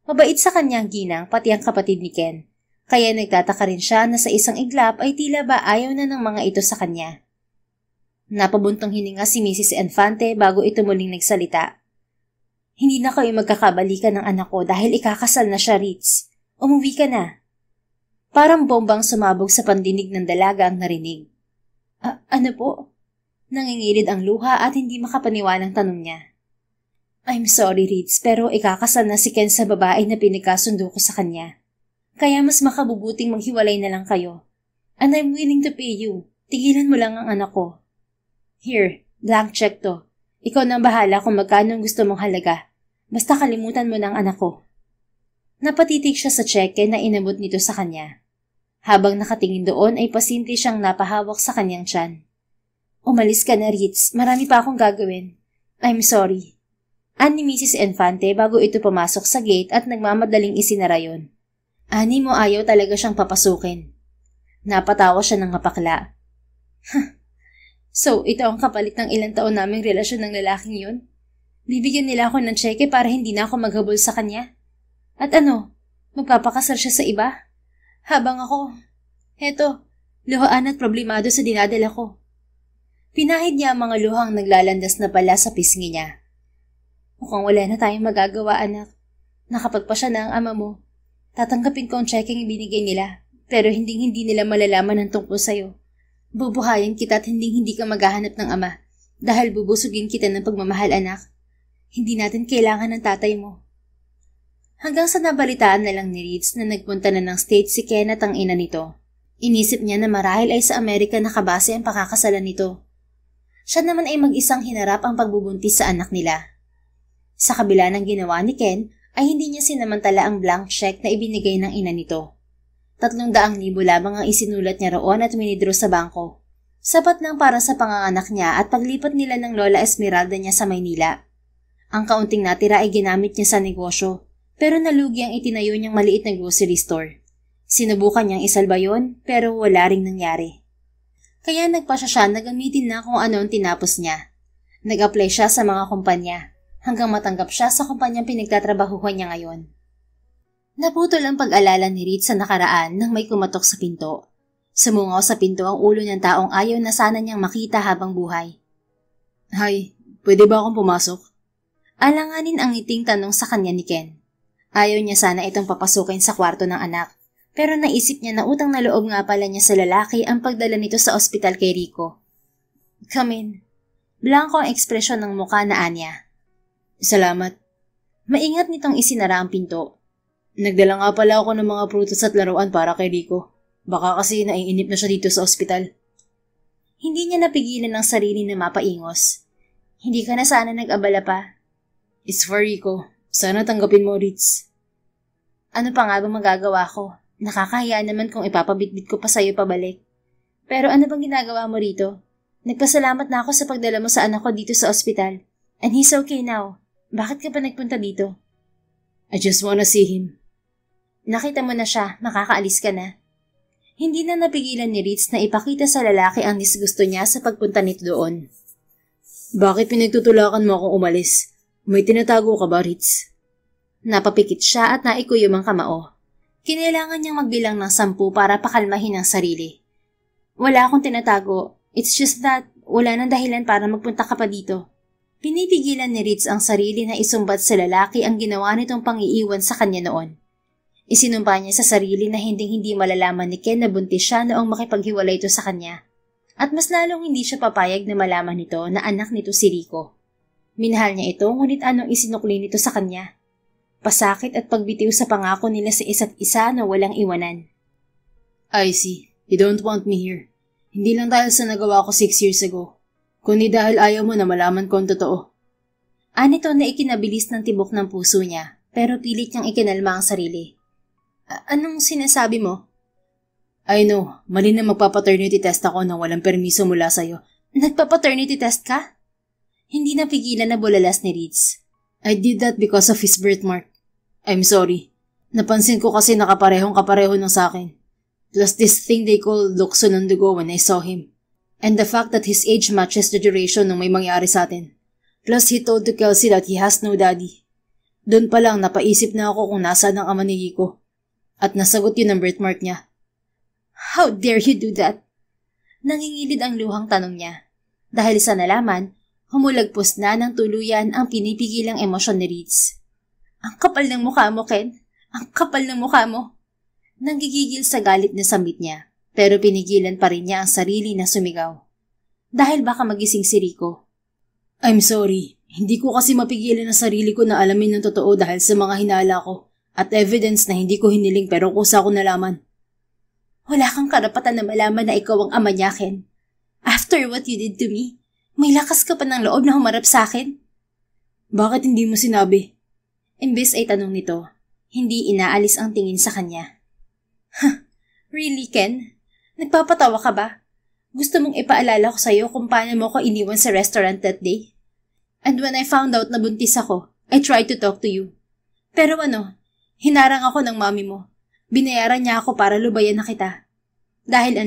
Mabait sa kanya ang ginang pati ang kapatid ni Ken. Kaya nagtataka rin siya na sa isang iglap ay tila ba ayaw na ng mga ito sa kanya. Napabuntong hininga si Mrs. Infante bago ito muling nagsalita. Hindi na kayo magkakabalikan ng anak ko dahil ikakasal na siya, Ritz. Umuwi ka na. Parang bombang sumabog sa pandinig ng dalaga ang narinig. Ano po? Nangingilid ang luha at hindi makapaniwalang tanong niya. I'm sorry, Ritz, pero ikakasal na si Ken sa babae na pinagkasundo ko sa kanya. Kaya mas makabubuting maghiwalay na lang kayo. And I'm willing to pay you. Tigilan mo lang ang anak ko. Here, blank check to. Ikaw nang bahala kung magkano gusto mong halaga. Basta kalimutan mo ng anak ko. Napatitig siya sa cheque na inabot nito sa kanya. Habang nakatingin doon ay pasimple siyang napahawak sa kanyang tiyan. Umalis ka na, Ritz. Marami pa akong gagawin. I'm sorry. Ani Mrs. Infante bago ito pumasok sa gate at nagmamadaling isinara yun. Ani mo ayaw talaga siyang papasukin. Napatawa siya ng mapakla. So, ito ang kapalit ng ilang taon naming relasyon ng lalaking yun? Bibigyan nila ako ng cheque para hindi na ako maghabol sa kanya? At ano, magpapakasal siya sa iba? Habang ako, heto, luhaan at problemado sa dinadala ko. Pinahid niya ang mga luhang naglalandas na pala sa pisngi niya. Mukhang wala na tayong magagawa, anak. Nakapagpasya na ang ama mo. Tatanggapin ko ang chequeng ibinigay nila, pero hindi nila malalaman ang tungkol sa'yo. Bubuhayin kita at hindi ka maghahanap ng ama, dahil bubusugin kita ng pagmamahal, anak. Hindi natin kailangan ng tatay mo. Hanggang sa nabalitaan na lang ni Ritz na nagpunta na ng state si Ken at ang ina nito. Inisip niya na marahil ay sa Amerika nakabase ang pakakasalan nito. Siya naman ay mag-isang hinarap ang pagbubuntis sa anak nila. Sa kabila ng ginawa ni Ken, ay hindi niya sinamantala ang blank check na ibinigay ng ina nito. 300,000 lamang ang isinulat niya roon at minidro sa bangko. Sapat lang para sa panganganak niya at paglipat nila ng Lola Esmeralda niya sa Maynila. Ang kaunting natira ay ginamit niya sa negosyo, pero nalugi ang itinayo niyang maliit na grocery store. Sinubukan niyang isalba yon, pero wala ring nangyari. Kaya nagpasya siya na gamitin na kung ano ang tinapos niya. Nag-apply siya sa mga kumpanya, hanggang matanggap siya sa kumpanyang pinagtatrabahuhan niya ngayon. Naputol ang pag-alala ni Ritz sa nakaraan nang may kumatok sa pinto. Sumungaw sa pinto ang ulo ng taong ayaw na sana niyang makita habang buhay. Hi, pwede ba akong pumasok? Alanganin ang ngiting tanong sa kanya ni Ken. Ayaw niya sana itong papasukin sa kwarto ng anak, pero naisip niya na utang na loob nga pala niya sa lalaki ang pagdala nito sa ospital kay Rico. Come in. Blanco ang ekspresyon ng mukha na Anya. Salamat. Maingat nitong isinara ang pinto. Nagdala nga pala ako ng mga prutas at laruan para kay Rico. Baka kasi naiinip na siya dito sa ospital. Hindi niya napigilan ang sarili na mapaingos. Hindi ka na sana nag-abala pa. It's for Rico. Sana tanggapin mo, Ritz. Ano pa nga bang magagawa ko? Nakakahiya naman kung ipapabitbit ko pa sa'yo pabalik. Pero ano bang ginagawa mo rito? Nagpasalamat na ako sa pagdala mo sa anak ko dito sa ospital. And he's okay now. Bakit ka pa nagpunta dito? I just wanna see him. Nakita mo na siya, makakaalis ka na. Hindi na napigilan ni Ritz na ipakita sa lalaki ang disgusto niya sa pagpunta nito doon. Bakit pinagtutulakan mo akong umalis? May tinatago ka ba, Ritz? Napapikit siya at naikuyom ang kamao. Kinailangan niyang magbilang ng 10 para pakalmahin ang sarili. Wala akong tinatago. It's just that wala nang dahilan para magpunta ka pa dito. Pinipigilan ni Ritz ang sarili na isumbat sa lalaki ang ginawa nitong pangiiwan sa kanya noon. Isinumpa niya sa sarili na hindi malalaman ni Ken na buntis siya noong makipaghiwalay ito sa kanya. At mas lalong hindi siya papayag na malaman nito na anak nito si Rico. Minahal niya ito ngunit anong isinukli nito sa kanya? Pasakit at pagbitiw sa pangako nila sa isa't isa na walang iwanan. I see. You don't want me here. Hindi lang dahil sa nagawa ko 6 years ago, kundi dahil ayaw mo na malaman ko ang totoo. Anito na ikinabilis ng tibok ng puso niya, pero pilit niyang ikinalma ang sarili. Anong sinasabi mo? I know, mali na magpapaternity test ako nang walang permiso mula sa'yo. Nagpapaternity test ka? Hindi napigilan na bulalas ni Ritz. I did that because of his birthmark. I'm sorry. Napansin ko kasi kapareho ng sa akin. Plus this thing they call lukso ng dugo when I saw him. And the fact that his age matches the duration nung may mangyari sa atin. Plus he told to Kelsey that he has no daddy. Doon pa lang napaisip na ako kung nasaan ang ama ni Rico. At nasagot yun ang birthmark niya. How dare you do that? Nangingilid ang luhang tanong niya. Dahil sa nalaman, humulagpos na ng tuluyan ang pinipigilang emosyon ni Ritz. Ang kapal ng mukha mo, Ken. Ang kapal ng mukha mo. Nanggigigil sa galit na sambit niya, pero pinigilan pa rin niya ang sarili na sumigaw. Dahil baka magising si Rico. I'm sorry. Hindi ko kasi mapigilan ang sarili ko na alamin ng totoo dahil sa mga hinala ko at evidence na hindi ko hiniling pero kusa ko nalaman. Wala kang karapatan na malaman na ikaw ang ama niya, Ken. After what you did to me, may lakas ka pa ng loob na humarap sa akin. Bakit hindi mo sinabi? Imbes ay tanong nito, hindi inaalis ang tingin sa kanya. Really, Ken? Nagpapatawa ka ba? Gusto mong ipaalala ko sa'yo kung paano mo ko iniwan sa restaurant that day? And when I found out na buntis ako, I tried to talk to you. Pero hinarang ako ng mami mo. Binayaran niya ako para lubayan na kita. Dahil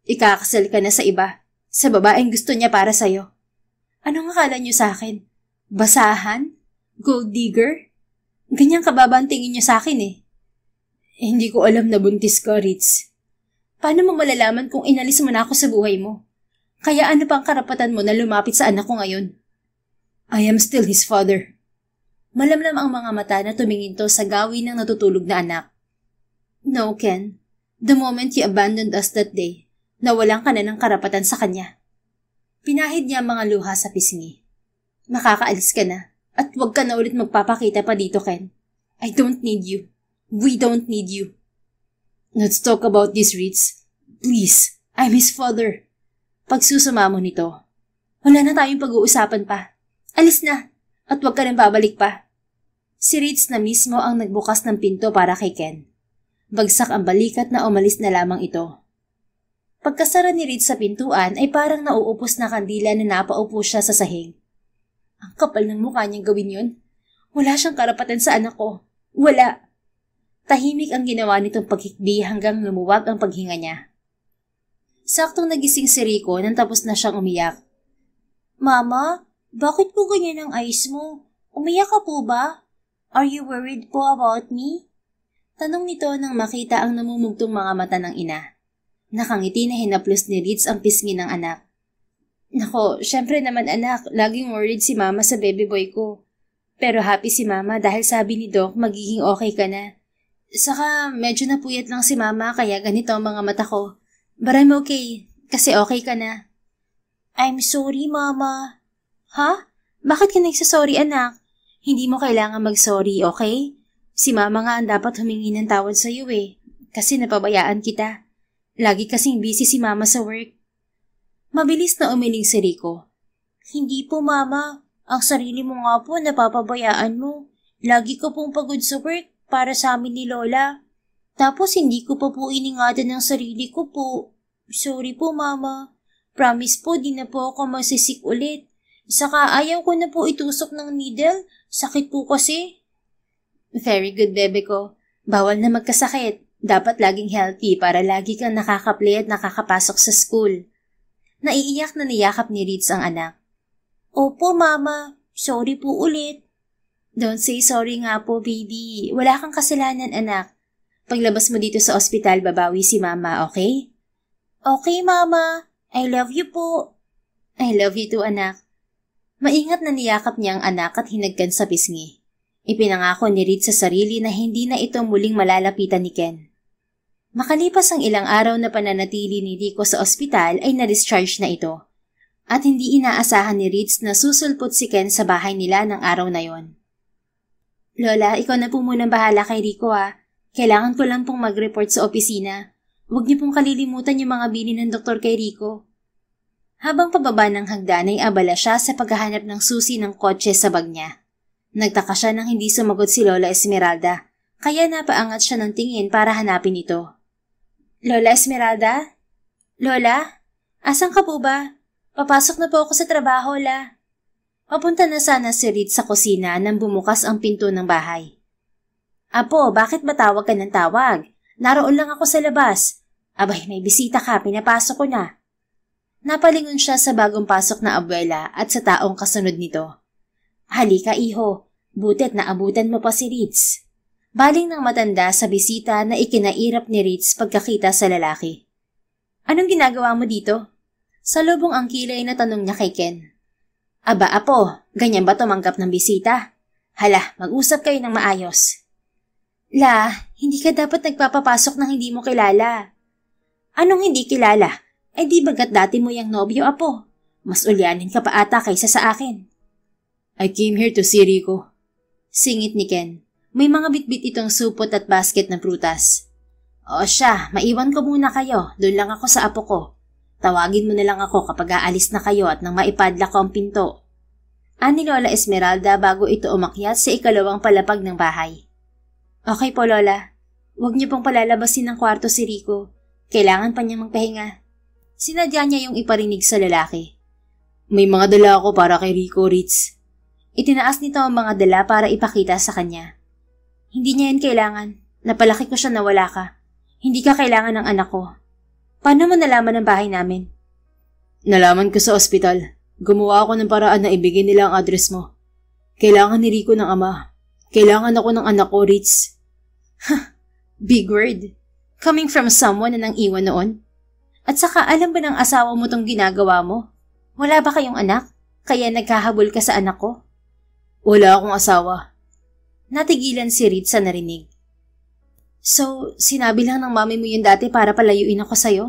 ikakasal ka na sa iba. Sa babaeng gusto niya para sa'yo. Anong akala niyo sa akin? Basahan? Gold digger? Ganyan kababa ang tingin niyo sa akin eh. Hindi ko alam na buntis ka, Ritz. Paano mo malalaman kung inalis mo na ako sa buhay mo? Kaya ano pang karapatan mo na lumapit sa anak ko ngayon? I am still his father. Malamlam ang mga mata na tuminginto sa gawin ng natutulog na anak. No, Ken. The moment you abandoned us that day, nawalan ka na ng karapatan sa kanya. Pinahid niya ang mga luha sa pisngi. Makakaalis ka na, at huwag ka na ulit magpapakita pa dito, Ken. I don't need you. We don't need you. Let's talk about this, Ritz. Please, I'm his father. Pagsusumamo nito, wala na tayong pag-uusapan pa. Alis na, at huwag ka rin babalik pa. Si Ritz na mismo ang nagbukas ng pinto para kay Ken. Bagsak ang balikat na umalis na lamang ito. Pagkasara ni Ritz sa pintuan ay parang nauupos na kandila na napaupo siya sa sahig. Ang kapal ng mukha niyang gawin yun. Wala siyang karapatan sa anak ko. Wala. Tahimik ang ginawa nitong paghikbi hanggang lumuwag ang paghinga niya. Saktong nagising si Rico nang tapos na siyang umiyak. Mama, bakit po ganyan ang eyes mo? Umiyak ka po ba? Are you worried po about me? Tanong nito nang makita ang namumugtong mga mata ng ina. Nakangiti na hinaplos ni Ritz ang pisngi ng anak. Nako, syempre naman anak, laging worried si mama sa baby boy ko. Pero happy si mama dahil sabi ni Doc magiging okay ka na. Saka medyo napuyat lang si mama kaya ganito ang mga mata ko. But I'm okay, kasi okay ka na. I'm sorry, mama. Ha? Bakit ka nagsasorry, anak? Hindi mo kailangan mag-sorry, okay? Si mama nga ang dapat humingi ng tawad sa'yo eh, kasi napabayaan kita. Lagi kasing busy si mama sa work. Mabilis na umiling si Rico. Hindi po, mama. Ang sarili mo nga po napapabayaan mo. Lagi ko pong pagod sa work para sa amin ni Lola. Tapos hindi ko pa po iningatan ng sarili ko po. Sorry po, Mama. Promise po, di na po ako masisik ulit. Saka ayaw ko na po itusok ng needle. Sakit po kasi. Very good, bebe ko. Bawal na magkasakit. Dapat laging healthy para lagi kang nakaka-play at nakakapasok sa school. Naiiyak na niyakap ni Ritz ang anak. Opo, Mama. Sorry po ulit. Don't say sorry nga po, baby. Wala kang kasalanan, anak. Paglabas mo dito sa ospital, babawi si Mama, okay? Okay, Mama. I love you po. I love you too, anak. Maingat na niyakap niya ang anak at hinagkan sa pisngi. Ipinangako ni Ritz sa sarili na hindi na ito muling malalapitan ni Ken. Makalipas ang ilang araw na pananatili ni Rico sa ospital ay na-discharge na ito. At hindi inaasahan ni Ritz na susulpot si Ken sa bahay nila ng araw na yon. Lola, ikaw na po munang bahala kay Rico ha. Kailangan ko lang pong mag-report sa opisina. Huwag niyo pong kalilimutan yung mga bili ng doktor kay Rico. Habang pababa ng hagdan ay abala siya sa paghahanap ng susi ng kotse sa bag niya. Nagtaka siya nang hindi sumagot si Lola Esmeralda, kaya napaangat siya ng tingin para hanapin ito. Lola Esmeralda? Lola? Asan ka po ba? Papasok na po ako sa trabaho, La. Papunta na sana si Ritz sa kusina nang bumukas ang pinto ng bahay. Apo, bakit ba tawag ka ng tawag? Naroon lang ako sa labas. Abay, may bisita ka, pinapasok ko na. Napalingon siya sa bagong pasok na abuela at sa taong kasunod nito. Halika, iho. Butit na abutan mo pa si Ritz. Baling ng matanda sa bisita na ikinairap ni Ritz pagkakita sa lalaki. Anong ginagawa mo dito? Salubong ang kilay na tanong niya kay Ken. Aba, apo, ganyan ba tumanggap ng bisita? Hala, mag-usap kayo ng maayos. La, hindi ka dapat nagpapapasok ng hindi mo kilala. Anong hindi kilala? Eh di bagat dati mo yung nobyo, apo? Mas ulyanin ka pa ata kaysa sa akin. I came here to see Rico. Singit ni Ken. May mga bitbit itong supot at basket ng prutas. O siya, maiwan ko muna kayo. Doon lang ako sa apo ko. Tawagin mo na lang ako kapag aalis na kayo at nang maipadla ko ang pinto. Ani Lola Esmeralda bago ito umakyat sa ikalawang palapag ng bahay. Okay po, Lola. Huwag niyo pong palalabasin ng kwarto si Rico. Kailangan pa niyang magpahinga. Sinadya niya yung iparinig sa lalaki. May mga dala ako para kay Rico, Ritz. Itinaas nito ang mga dala para ipakita sa kanya. Hindi niya yan kailangan. Napalaki ko siya na wala ka. Hindi ka kailangan ng anak ko. Paano mo nalaman ang bahay namin? Nalaman ko sa ospital. Gumawa ako ng paraan na ibigay nila ang address mo. Kailangan ni Rico ng ama. Kailangan ako ng anak ko, Ritz. Big word. Coming from someone na nang iwan noon? At saka alam ba ng asawa mo tong ginagawa mo? Wala ba kayong anak? Kaya nagkahabol ka sa anak ko? Wala akong asawa. Natigilan si Ritz sa narinig. So, sinabi lang ng mami mo yun dati para palayuin ako sa'yo?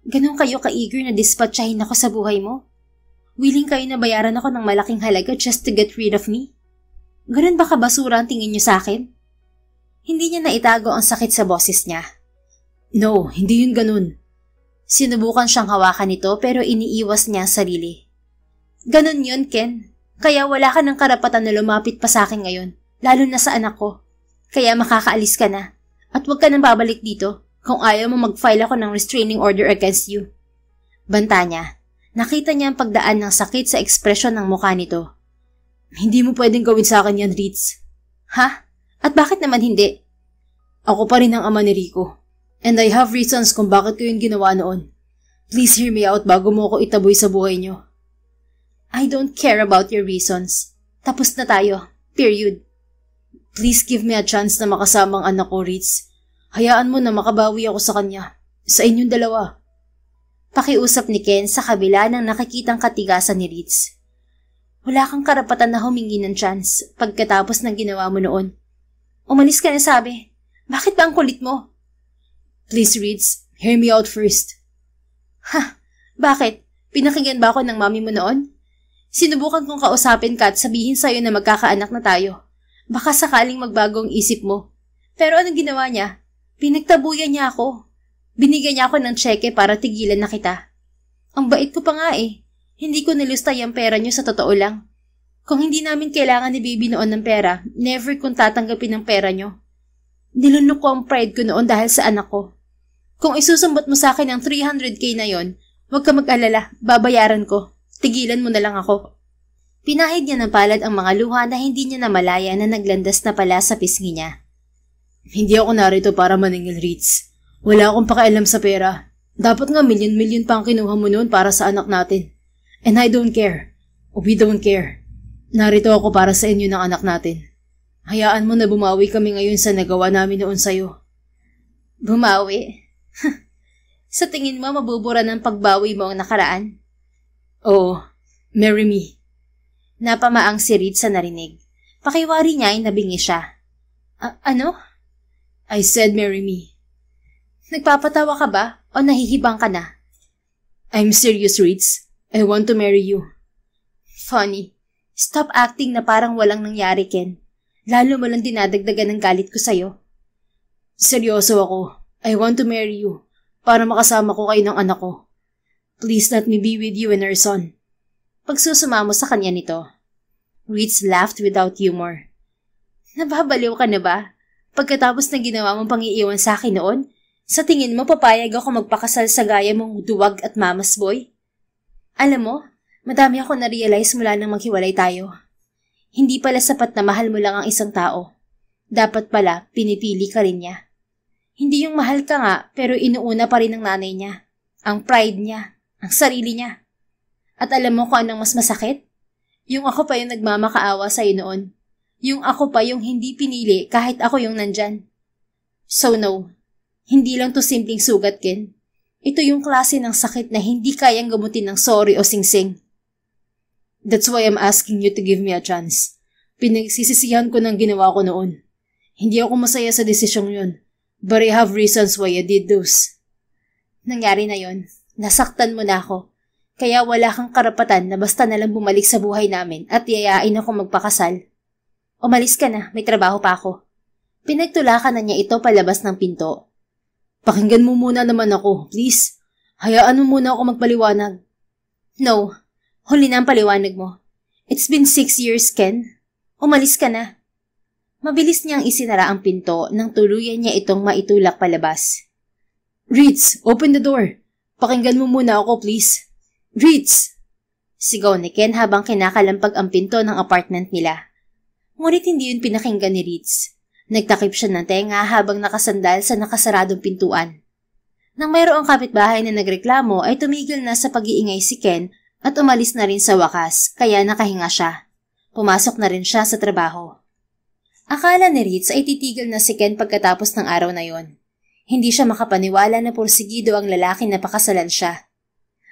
Ganon kayo ka-eager na dispatchahin ako sa buhay mo? Willing kayo na bayaran ako ng malaking halaga just to get rid of me? Ganon ba kabasura ang tingin niyo sa akin? Hindi niya naitago ang sakit sa boses niya. No, hindi yun ganon. Sinubukan siyang hawakan nito pero iniiwas niya ang sarili. Ganon yun, Ken. Kaya wala ka ng karapatan na lumapit pa sa akin ngayon. Lalo na sa anak ko. Kaya makakaalis ka na. At huwag ka nang babalik dito kung ayaw mo mag-file ako ng restraining order against you. Banta niya. Nakita niya ang pagdaan ng sakit sa ekspresyon ng mukha nito. Hindi mo pwedeng gawin sa akin yan, Ritz. Ha? At bakit naman hindi? Ako pa rin ang ama ni Rico. And I have reasons kung bakit ko yun ginawa noon. Please hear me out bago mo ako itaboy sa buhay niyo. I don't care about your reasons. Tapos na tayo. Period. Please give me a chance na makasama ang anak ko, Ritz. Hayaan mo na makabawi ako sa kanya. Sa inyong dalawa. Pakiusap ni Ken sa kabila ng nakikitang katigasan ni Ritz. Wala kang karapatan na humingi ng chance pagkatapos ng ginawa mo noon. Umalis ka na sabi. Bakit ba ang kulit mo? Please, Ritz. Hear me out first. Ha? Bakit? Pinakinggan ba ako ng mami mo noon? Sinubukan kong kausapin ka at sabihin sa'yo na magkakaanak na tayo. Baka sakaling magbago ang isip mo. Pero anong ginawa niya? Pinagtabuyan niya ako. Binigyan niya ako ng tseke para tigilan na kita. Ang bait ko pa nga eh. Hindi ko nilustay ang pera niyo sa totoo lang. Kung hindi namin kailangan ni baby noon ng pera, never kong tatanggapin ng pera nyo. Nilunok ko ang pride ko noon dahil sa anak ko. Kung isusumbot mo sa akin ang 300K na yon, huwag ka mag-alala, babayaran ko. Tigilan mo na lang ako. Pinahid niya ng palad ang mga luha na hindi niya namalaya na naglandas na pala sa pisngi niya. Hindi ako narito para maningil, Ritz. Wala akong pakialam sa pera. Dapat nga milyon-milyon pa ang kinuha mo noon para sa anak natin. And I don't care. We don't care. Narito ako para sa inyo ng anak natin. Hayaan mo na bumawi kami ngayon sa nagawa namin noon sa'yo. Bumawi? Sa tingin mo mabubura ng pagbawi mo ang nakaraan? Oo, marry me. Napamaang si Ritz sa narinig. Pakiwari niya ay nabingi siya. Ano? I said marry me. Nagpapatawa ka ba o nahihibang ka na? I'm serious, Ritz. I want to marry you. Funny. Stop acting na parang walang nangyari, Ken. Lalo mo lang dinadagdagan ng galit ko sa'yo. Seryoso ako. I want to marry you para makasama ko kayo ng anak ko. Please let me be with you and our son. Pagsusuma mo sa kanya nito. Ritz laughed without humor. Nababaliw ka na ba? Pagkatapos na ginawa mong pangiiwan sa akin noon, sa tingin mo papayag ako magpakasal sa gaya mong duwag at mamas boy? Alam mo, madami ako na-realize mula nang maghiwalay tayo. Hindi pala sapat na mahal mo lang ang isang tao. Dapat pala, pinipili ka rin niya. Hindi yung mahal ka nga, pero inuuna pa rin ng nanay niya. Ang pride niya, ang sarili niya. At alam mo kung anong mas masakit? Yung ako pa yung nagmamakaawa sa'yo noon. Yung ako pa yung hindi pinili kahit ako yung nandyan. So no, hindi lang to simpleng sugat, Ken. Ito yung klase ng sakit na hindi kayang gamutin ng sorry o singsing. That's why I'm asking you to give me a chance. Pinagsisisihan ko ng ginawa ko noon. Hindi ako masaya sa desisyong yun. But I have reasons why I did those. Nangyari na yon. Nasaktan mo na ako. Kaya wala kang karapatan na basta nalang bumalik sa buhay namin at yayain ako magpakasal. Umalis ka na, may trabaho pa ako. Pinagtulakan na niya ito palabas ng pinto. Pakinggan mo muna naman ako, please. Hayaan mo muna ako magpaliwanag. No, huli na ang paliwanag mo. It's been 6 years, Ken. Umalis ka na. Mabilis niyang isinara ang pinto nang tuluyan niya itong maitulak palabas. Ritz, open the door. Pakinggan mo muna ako, please. Ritz! Sigaw ni Ken habang kinakalampag ang pinto ng apartment nila. Ngunit hindi yun pinakinggan ni Ritz. Nagtakip siya ng tenga habang nakasandal sa nakasaradong pintuan. Nang mayroong kapitbahay na nagreklamo ay tumigil na sa pag-iingay si Ken at umalis na rin sa wakas kaya nakahinga siya. Pumasok na rin siya sa trabaho. Akala ni Ritz ay titigil na si Ken pagkatapos ng araw na yon. Hindi siya makapaniwala na porsigido ang lalaki na pakasalan siya.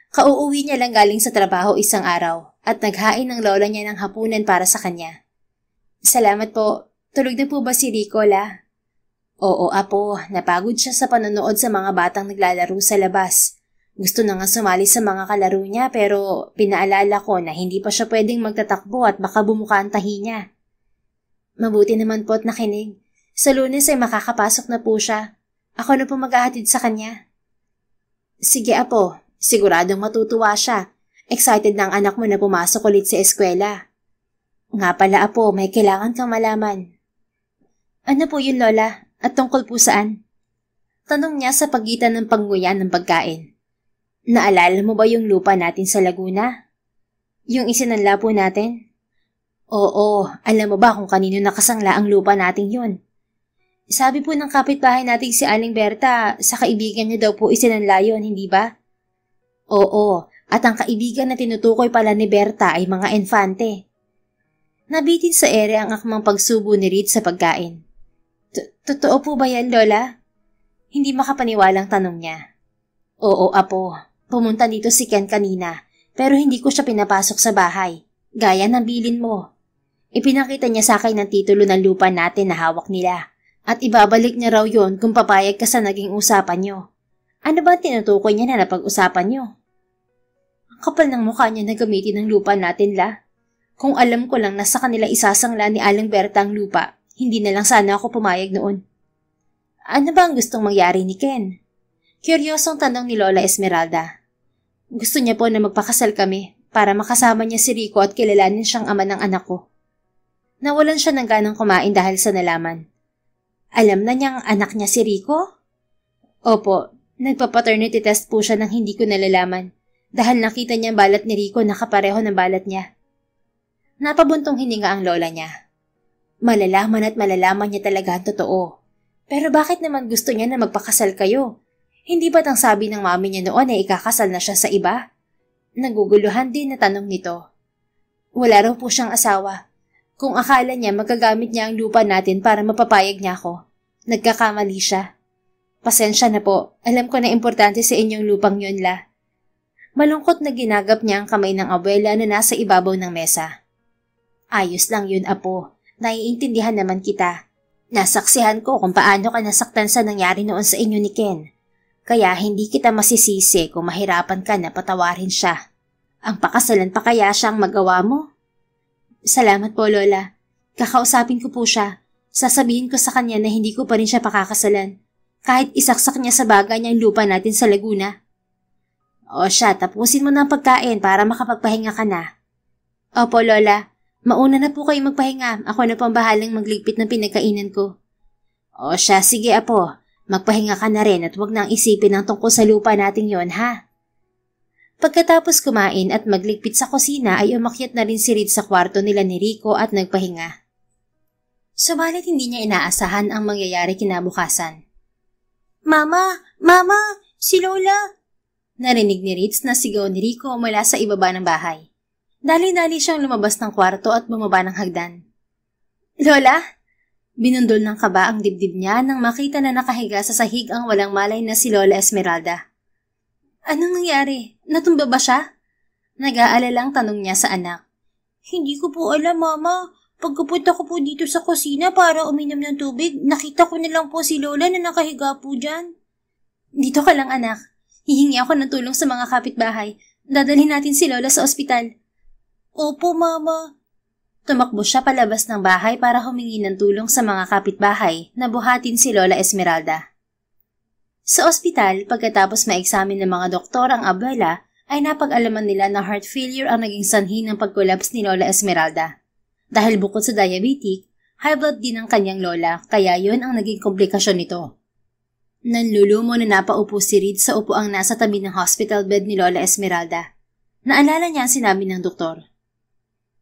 Kauuwi niya lang galing sa trabaho isang araw at naghain ng lola niya ng hapunan para sa kanya. Salamat po. Tulog na po ba si Rico, la? Oo, apo. Napagod siya sa panonood sa mga batang naglalaro sa labas. Gusto na nga sumali sa mga kalaro niya pero pinaalala ko na hindi pa siya pwedeng magtatakbo at baka bumuka ang tahi niya. Mabuti naman po at nakinig. Sa Lunes ay makakapasok na po siya. Ako na po maghahatid sa kanya. Sige, apo. Siguradong matutuwa siya. Excited na ang anak mo na pumasok ulit sa eskwela. Nga pala, apo, may kailangan kang malaman. Ano po yun, Lola? At tungkol po saan? Tanong niya sa pagitan ng panguya ng pagkain. Naalala mo ba yung lupa natin sa Laguna? Yung isinanla po natin? Oo, alam mo ba kung kanino nakasangla ang lupa nating yun? Sabi po ng kapitbahay nating si Aling Berta, sa kaibigan niya daw po isinanla yun, hindi ba? Oo, at ang kaibigan na tinutukoy pala ni Berta ay mga enfante. Nabitin sa ere ang akmang pagsubo ni Ritz sa pagkain. Totoo po ba yan, Lola? Hindi makapaniwalang tanong niya. Oo, apo. Pumunta dito si Ken kanina, pero hindi ko siya pinapasok sa bahay. Gaya ng bilin mo. Ipinakita niya sa akin ng titulo ng lupa natin na hawak nila. At ibabalik niya raw yon kung papayag ka sa naging usapan niyo. Ano ba tinutukoy niya na napag-usapan niyo? Ang kapal ng mukha niya na gamitin ng lupa natin, la. Kung alam ko lang na sa kanila isasangla ni Aling Berta ang lupa, hindi na lang sana ako pumayag noon. Ano ba ang gustong mangyari ni Ken? Kuryosong tanong ni Lola Esmeralda. Gusto niya po na magpakasal kami para makasama niya si Rico at kilalanin siyang ama ng anak ko. Nawalan siya ng ganang kumain dahil sa nalaman. Alam na niyang anak niya si Rico? Opo, nagpa-paternity test po siya nang hindi ko nalalaman dahil nakita niya balat ni Rico na kapareho ng balat niya. Napabuntong hininga ang lola niya. Malalaman at malalaman niya talaga ang totoo. Pero bakit naman gusto niya na magpakasal kayo? Hindi ba't ang sabi ng mami niya noon ay ikakasal na siya sa iba? Naguguluhan din na tanong nito. Wala raw po siyang asawa. Kung akala niya magagamit niya ang lupa natin para mapapayag niya ako, nagkakamali siya. Pasensya na po, alam ko na importante sa inyong lupang yun, La. Malungkot na ginagap niya ang kamay ng abuela na nasa ibabaw ng mesa. Ayos lang yun, Apo. Naiintindihan naman kita. Nasaksihan ko kung paano ka nasaktan sa nangyari noon sa inyo ni Ken. Kaya hindi kita masisisi kung mahirapan ka na patawarin siya. Ang pakasalan pa kaya siyang magawa mo? Salamat po, Lola. Kakausapin ko po siya. Sasabihin ko sa kanya na hindi ko pa rin siya pakakasalan. Kahit isaksak niya sa bagay niyang lupa natin sa Laguna. O siya, tapusin mo na ang pagkain para makapagpahinga ka na. Opo, Lola. Mauna na po kayo magpahinga. Ako na pang bahalang magligpit ng pinagkainan ko. O siya, sige Apo. Magpahinga ka na rin at huwag nang isipin ang tungkol sa lupa nating yon, ha? Pagkatapos kumain at magligpit sa kusina ay umakyat na rin si Reed sa kwarto nila ni Rico at nagpahinga. Subalit hindi niya inaasahan ang mangyayari kinabukasan. Mama! Mama! Si Lola! Narinig ni Reed na sigaw ni Rico mula sa ibaba ng bahay. Dali-dali siyang lumabas ng kwarto at bumaba ng hagdan. Lola? Binundol ng kaba ang dibdib niya nang makita na nakahiga sa sahig ang walang malay na si Lola Esmeralda. Anong nangyari? Natumba ba siya? Nag-aalalang tanong niya sa anak. Hindi ko po alam, Mama. Pagkapunta ko po dito sa kusina para uminom ng tubig, nakita ko na lang po si Lola na nakahiga po dyan. Dito ka lang, anak. Hihingi ako ng tulong sa mga kapitbahay. Dadalhin natin si Lola sa ospital. Opo, Mama. Tumakbo siya palabas ng bahay para humingi ng tulong sa mga kapitbahay na buhatin si Lola Esmeralda. Sa ospital, pagkatapos ma-examine ng mga doktor ang abuela, ay napag-alaman nila na heart failure ang naging sanhi ng pag-collapse ni Lola Esmeralda. Dahil bukod sa diabetic, high blood din ang kanyang lola, kaya yun ang naging komplikasyon nito. Nanlulumo na napaupo si Reed sa upuang nasa tabi ng hospital bed ni Lola Esmeralda. Naalala niya ang sinabi ng doktor.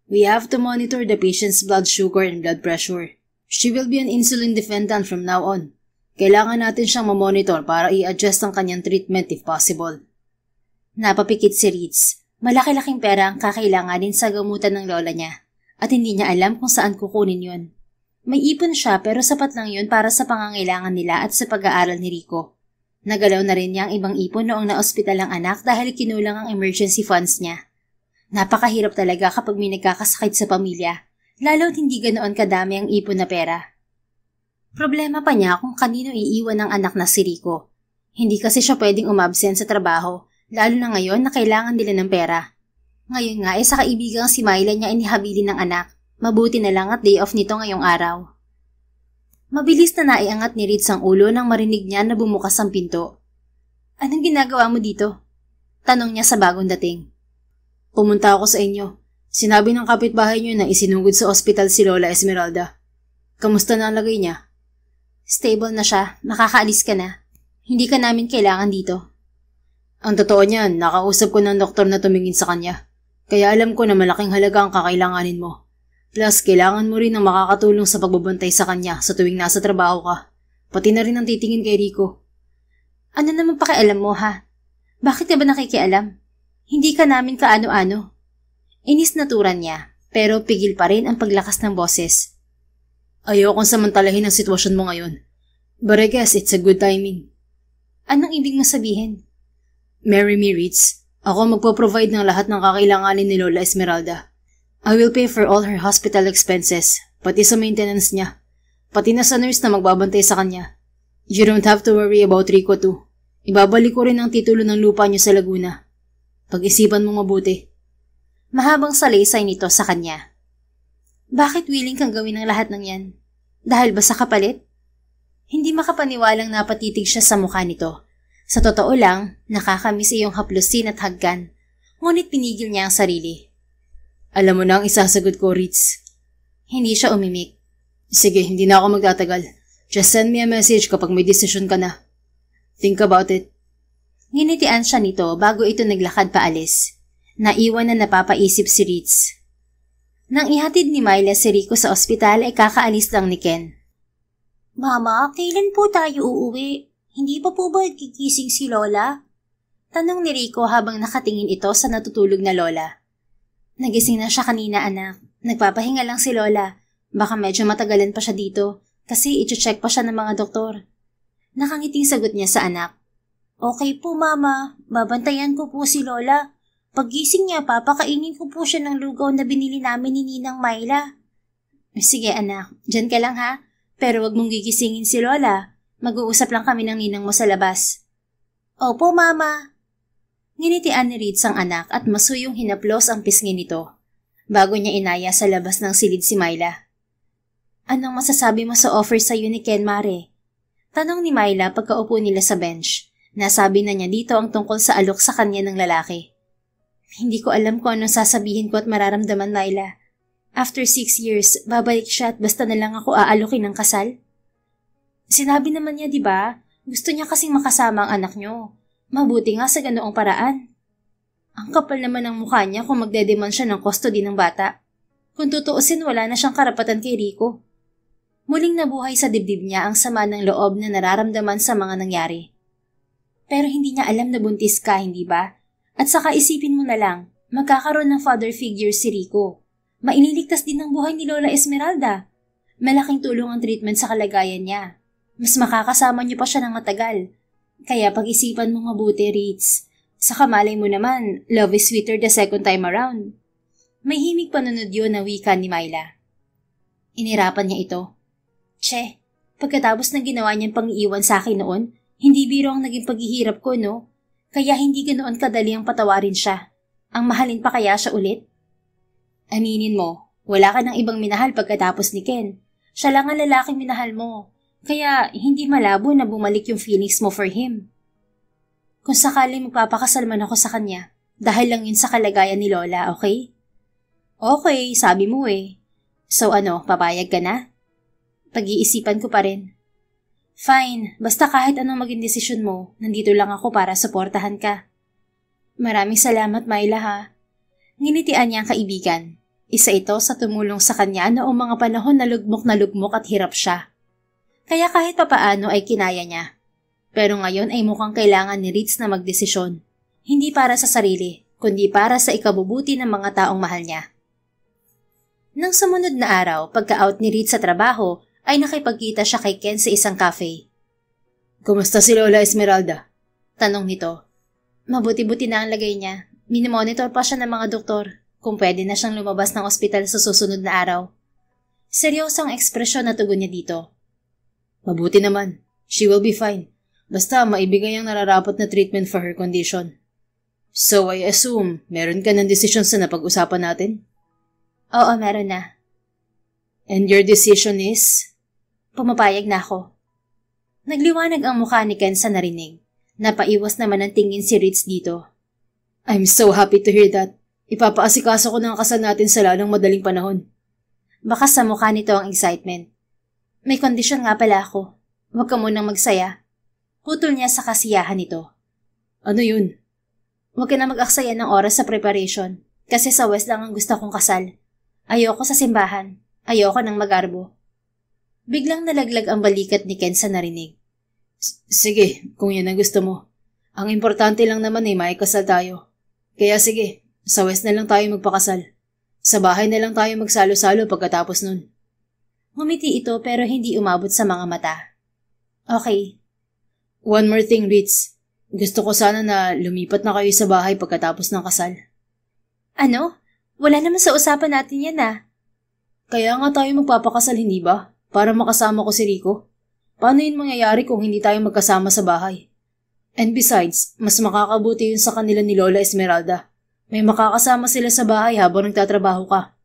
We have to monitor the patient's blood sugar and blood pressure. She will be an insulin dependent from now on. Kailangan natin siyang mamonitor para i-adjust ang kanyang treatment if possible. Napapikit si Reeds. Malaki-laking pera ang kakailanganin sa gamutan ng lola niya at hindi niya alam kung saan kukunin yun. May ipon siya pero sapat lang yun para sa pangangailangan nila at sa pag-aaral ni Rico. Nagalaw na rin niya ang ibang ipon noong na-ospital ang anak dahil kinulang ang emergency funds niya. Napakahirap talaga kapag may nagkakasakit sa pamilya, lalo't hindi ganoon kadami ang ipon na pera. Problema pa niya kung kanino iiwan ng anak na si Rico. Hindi kasi siya pwedeng umabsent sa trabaho, lalo na ngayon na kailangan nila ng pera. Ngayon nga sa kaibigang si Myla niya inihabilin ng anak, mabuti na lang at day off nito ngayong araw. Mabilis na naiangat ni Ritz ang ulo nang marinig niya na bumukas ang pinto. Anong ginagawa mo dito? Tanong niya sa bagong dating. Pumunta ako sa inyo. Sinabi ng kapitbahay niyo na isinugod sa ospital si Lola Esmeralda. Kamusta na ang lagay niya? Stable na siya. Makakaalis ka na. Hindi ka namin kailangan dito. Ang totoo niyan, nakausap ko ng doktor na tumingin sa kanya. Kaya alam ko na malaking halaga ang kakailanganin mo. Plus, kailangan mo rin ng makakatulong sa pagbabantay sa kanya sa tuwing nasa trabaho ka. Pati na rin ang titingin kay Rico. Ano naman pakialam mo, ha? Bakit ka ba nakikialam? Hindi ka namin kaano-ano. Inis naturan niya, pero pigil pa rin ang paglakas ng boses. Ayokong samantalahin ang sitwasyon mo ngayon. But I guess it's a good timing. Anong ibig mo sabihin? Marry me, Ritz. Ako magpo-provide ng lahat ng kakailanganin ni Lola Esmeralda. I will pay for all her hospital expenses, pati sa maintenance niya. Pati na sa nurse na magbabantay sa kanya. You don't have to worry about Rico too. Ibabalik ko rin ang titulo ng lupa niyo sa Laguna. Pag-isipan mo mabuti. Mahabang salaysay nito sa kanya. Bakit willing kang gawin ang lahat ng yan? Dahil ba sa kapalit? Hindi makapaniwalang napatitig siya sa mukha nito. Sa totoo lang, nakakamiss iyong haplusin at haggan. Ngunit pinigil niya ang sarili. Alam mo na ang isasagot ko, Ritz. Hindi siya umimik. Sige, hindi na ako magtatagal. Just send me a message kapag may desisyon ka na. Think about it. Nginitian siya nito bago ito naglakad paalis. Naiwan na napapaisip si Ritz. Nang ihatid ni Myla si Rico sa ospital ay kakaalis lang ni Ken. Mama, kailan po tayo uuwi? Hindi pa po ba gigising si Lola? Tanong ni Rico habang nakatingin ito sa natutulog na Lola. Nagising na siya kanina, anak. Nagpapahinga lang si Lola. Baka medyo matagalan pa siya dito kasi i-check pa siya ng mga doktor. Nakangiting sagot niya sa anak. Okay po, Mama. Babantayan ko po si Lola. Paggising niya, papakainin ko po siya ng lugaw na binili namin ni Ninang Myla. Sige, anak. Diyan ka lang, ha? Pero wag mong gigisingin si Lola. Mag-uusap lang kami ng ninang mo sa labas. Opo, Mama. Nginitian ni Ritz ang anak at masuyong hinaplos ang pisngi nito. Bago niya inaya sa labas ng silid si Myla. Anong masasabi mo sa offer sa'yo ni Ken, Mare? Tanong ni Myla pagkaupo nila sa bench. Nasabi na niya dito ang tungkol sa alok sa kanya ng lalaki. Hindi ko alam kung anong sasabihin ko at mararamdaman, Myla. After 6 years, babalik siya at basta na lang ako aalokin ng kasal? Sinabi naman niya, di ba? Gusto niya kasing makasama ang anak niyo. Mabuti nga sa ganoong paraan. Ang kapal naman ng mukha niya kung magdedemand siya ng custody ng bata. Kung tutuusin, wala na siyang karapatan kay Rico. Muling nabuhay sa dibdib niya ang sama ng loob na nararamdaman sa mga nangyari. Pero hindi niya alam na buntis ka, hindi ba? At saka isipin mo na lang, magkakaroon ng father figure si Rico. Maililigtas din ang buhay ni Lola Esmeralda. Malaking tulong ang treatment sa kalagayan niya. Mas makakasama niyo pa siya ng matagal. Kaya pag-isipan mo mabuti, Ritz. Saka malay mo naman, love is sweeter the second time around. May himig panunod yun na wika ni Myla. Inirapan niya ito. Che, pagkatapos ng ginawa niyang pang-iiwan sa akin noon, hindi biro ang naging paghihirap ko, no? Kaya hindi ganoon kadali ang patawarin siya. Ang mahalin pa kaya siya ulit? Aminin mo, wala ka ng ibang minahal pagkatapos ni Ken. Siya lang ang lalaking minahal mo. Kaya hindi malabo na bumalik yung feelings mo for him. Kung sakaling magpapakasal man ako sa kanya, dahil lang yun sa kalagayan ni Lola, okay? Okay, sabi mo eh. So ano, papayag ka na? Pag-iisipan ko pa rin. Fine, basta kahit anong maging desisyon mo, nandito lang ako para suportahan ka. Maraming salamat, Myla, ha? Nginitian niya ang kaibigan. Isa ito sa tumulong sa kanya noong mga panahon na lugmok at hirap siya. Kaya kahit papaano ay kinaya niya. Pero ngayon ay mukhang kailangan ni Ritz na magdesisyon. Hindi para sa sarili, kundi para sa ikabubuti ng mga taong mahal niya. Nang sumunod na araw, pagka-out ni Ritz sa trabaho, ay nakipagkita siya kay Ken sa isang cafe. Kumusta si Lola Esmeralda? Tanong nito. Mabuti-buti na ang lagay niya. Minimonitor pa siya ng mga doktor kung pwede na siyang lumabas ng ospital sa susunod na araw. Seryosong ekspresyon na tugon niya dito. Mabuti naman. She will be fine. Basta maibigay ang nararapat na treatment for her condition. So I assume, meron ka ng desisyon sa napag-usapan natin? Oo, meron na. And your decision is? Pumapayag na ako. Nagliwanag ang mukha ni Ken sa narinig. Napaiwas naman ang tingin si Ritz dito. I'm so happy to hear that. Ipapaasikaso ko ng kasal natin sa lalong madaling panahon. Baka sa mukha nito ang excitement. May kondisyon nga pala ako. Huwag ka munang magsaya. Putol niya sa kasiyahan nito. Ano yun? Huwag ka na mag-aksaya ng oras sa preparation. Kasi sa West lang ang gusto kong kasal. Ayoko sa simbahan. Ayoko ng magarbo. Biglang nalaglag ang balikat ni Ken sa narinig. Sige, kung yan ang gusto mo. Ang importante lang naman ay maikasal tayo. Kaya sige, sa West na lang tayo magpakasal. Sa bahay na lang tayo magsalo-salo pagkatapos nun. Ngumiti ito pero hindi umabot sa mga mata. Okay. One more thing, Ritz. Gusto ko sana na lumipat na kayo sa bahay pagkatapos ng kasal. Ano? Wala naman sa usapan natin yan ah. Kaya nga tayo magpapakasal, hindi ba? Para makasama ko si Rico. Paano yun mangyayari kung hindi tayo magkasama sa bahay? And besides, mas makakabuti yun sa kanila ni Lola Esmeralda. May makakasama sila sa bahay habang nagtatrabaho ka.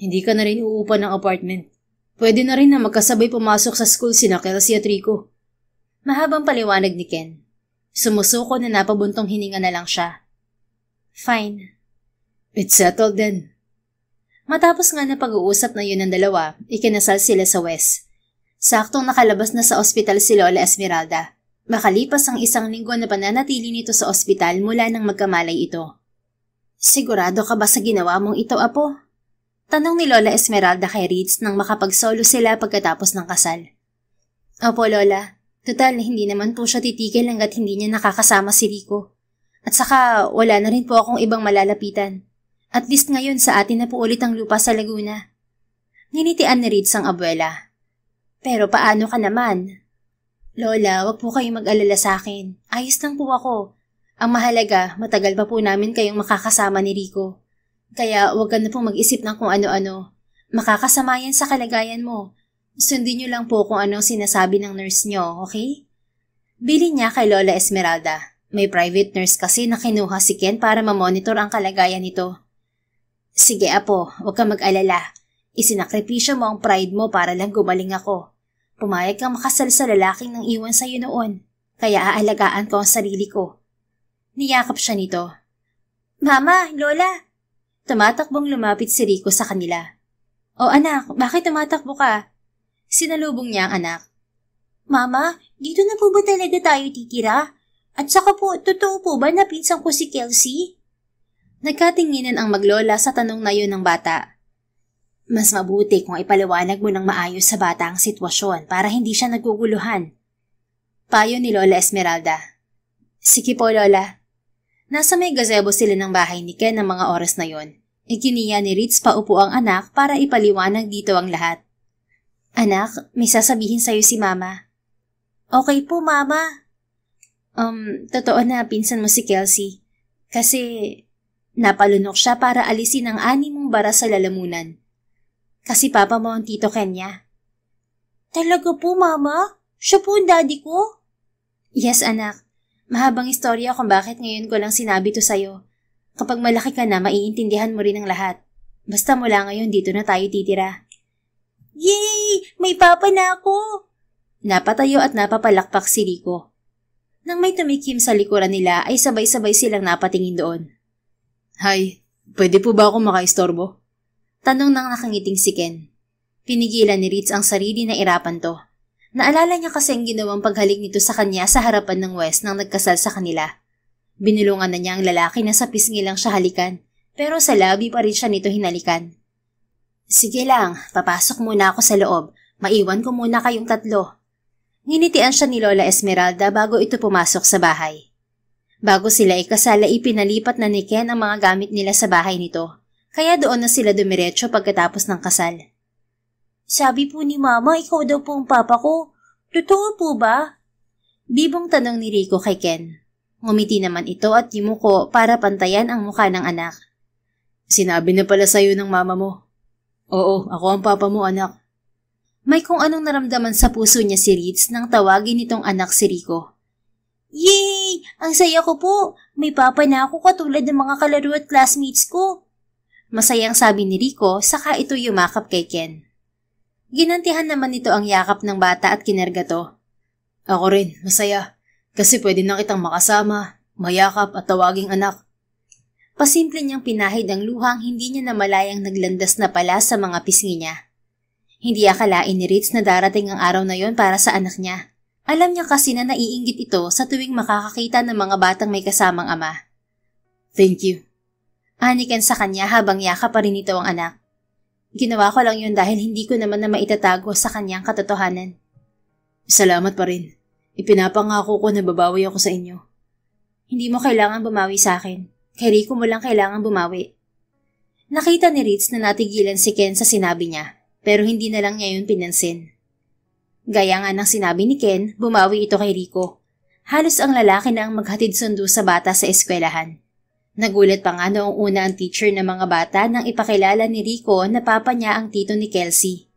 Hindi ka na rin uupa ng apartment. Pwede na rin na magkasabay pumasok sa school sina Kelsey at Rico. Mahabang paliwanag ni Ken. Sumusuko na napabuntong hininga na lang siya. Fine. It's settled then. Matapos nga na pag-uusap na yun ng dalawa, ikinasal sila sa West. Saktong nakalabas na sa ospital si Lola Esmeralda. Makalipas ang 1 linggo na pananatili nito sa ospital mula nang magkamalay ito. Sigurado ka ba sa ginawa mong ito, Apo? Tanong ni Lola Esmeralda kay Ritz nang makapagsolo sila pagkatapos ng kasal. Opo, Lola. Total, hindi naman po siya titigil hanggat hindi niya nakakasama si Rico. At saka, wala na rin po akong ibang malalapitan. At least ngayon sa atin na po ulit ang lupa sa Laguna. Ninitian ni Ritz ang abuela. Pero paano ka naman? Lola, wag po kayong mag-alala sa akin. Ayos lang po ako. Ang mahalaga, matagal pa po namin kayong makakasama ni Rico. Kaya wag ka na pong mag-isip ng kung ano-ano. Makakasama yan sa kalagayan mo. Sundin niyo lang po kung anong sinasabi ng nurse niyo, okay? Bilin niya kay Lola Esmeralda. May private nurse kasi na kinuha si Ken para mamonitor ang kalagayan nito. Sige, Apo, huwag kang mag-alala. Isinakripisyo mo ang pride mo para lang gumaling ako. Pumayag kang makasal sa lalaking nang iwan sa'yo noon. Kaya aalagaan ko ang sarili ko. Niyakap siya nito. Mama, Lola! Tumatakbong lumapit si Rico sa kanila. O anak, bakit tumatakbo ka? Sinalubong niya ang anak. Mama, dito na po ba talaga tayo titira? At saka po, totoo po ba na pinsan ko si Kelsey? Nagkatinginan ang maglola sa tanong na yun ng bata. Mas mabuti kung ipaliwanag mo ng maayos sa bata ang sitwasyon para hindi siya naguguluhan. Payo ni Lola Esmeralda. Sige po, Lola. Nasa may gazebo sila ng bahay ni Ken ng mga oras na yon. Ikiniya ni Ritz paupo ang anak para ipaliwanag dito ang lahat. Anak, may sasabihin sa'yo si Mama. Okay po, Mama. Totoo na pinsan mo si Kelsey. Kasi napalunok siya para alisin ang 6 mong bara sa lalamunan. Kasi papa mo ang tito Kenya. Talaga po, Mama? Siya po ang daddy ko? Yes, anak. Mahabang istorya kung bakit ngayon ko lang sinabi to sa'yo. Kapag malaki ka na, maiintindihan mo rin ang lahat. Basta mula ngayon dito na tayo titira. Yay! May papa na ako! Napatayo at napapalakpak si Rico. Nang may tumikim sa likuran nila ay sabay-sabay silang napatingin doon. Hi, pwede po ba ako makaistorbo? Tanong ng nakangiting si Ken. Pinigilan ni Ritz ang sarili na irapan to. Naalala niya kasi ang ginawang paghalik nito sa kanya sa harapan ng West nang nagkasal sa kanila. Binulungan na niya ang lalaki na sa pisngi lang siya halikan, pero sa labi pa rin siya nito hinalikan. Sige lang, papasok muna ako sa loob. Maiwan ko muna kayong 3. Nginitian siya ni Lola Esmeralda bago ito pumasok sa bahay. Bago sila ikasal ay ipinalipat na ni Ken ang mga gamit nila sa bahay nito. Kaya doon na sila dumiretso pagkatapos ng kasal. Sabi po ni Mama, ikaw daw po ang papa ko. Totoo po ba? Bibong tanong ni Rico kay Ken. Ngumiti naman ito at yumuko para pantayan ang mukha ng anak. Sinabi na pala sa'yo ng mama mo. Oo, ako ang papa mo, anak. May kung anong naramdaman sa puso niya si Ritz nang tawagin nitong anak si Rico. Yay! Ang saya ko po! May papa na ako katulad ng mga kalaro at classmates ko. Masayang sabi ni Rico, saka ito yumakap kay Ken. Ginantihan naman nito ang yakap ng bata at kinerga to. Ako rin, masaya. Kasi pwede na kitang makasama, mayakap at tawaging anak. Pasimple niyang pinahid ang luhang hindi niya namalayang naglandas na pala sa mga pisngi niya. Hindi akalain ni Ritz na darating ang araw na yon para sa anak niya. Alam niya kasi na naiinggit ito sa tuwing makakakita ng mga batang may kasamang ama. Thank you. Anikan sa kanya habang yakap pa rin ito ang anak. Ginawa ko lang yun dahil hindi ko naman na maitatago sa kanyang katotohanan. Salamat pa rin. Ipinapangako ko na babawi ako sa inyo. Hindi mo kailangan bumawi sa akin. Kay Rico mo lang kailangan bumawi. Nakita ni Ritz na natigilan si Ken sa sinabi niya, pero hindi na lang niya yun pinansin. Gaya nga ng sinabi ni Ken, bumawi ito kay Rico. Halos ang lalaki na ang maghatid sundo sa bata sa eskwelahan. Nagulat pa nga noong una ang teacher ng mga bata nang ipakilala ni Rico na papa niya ang tito ni Kelsey.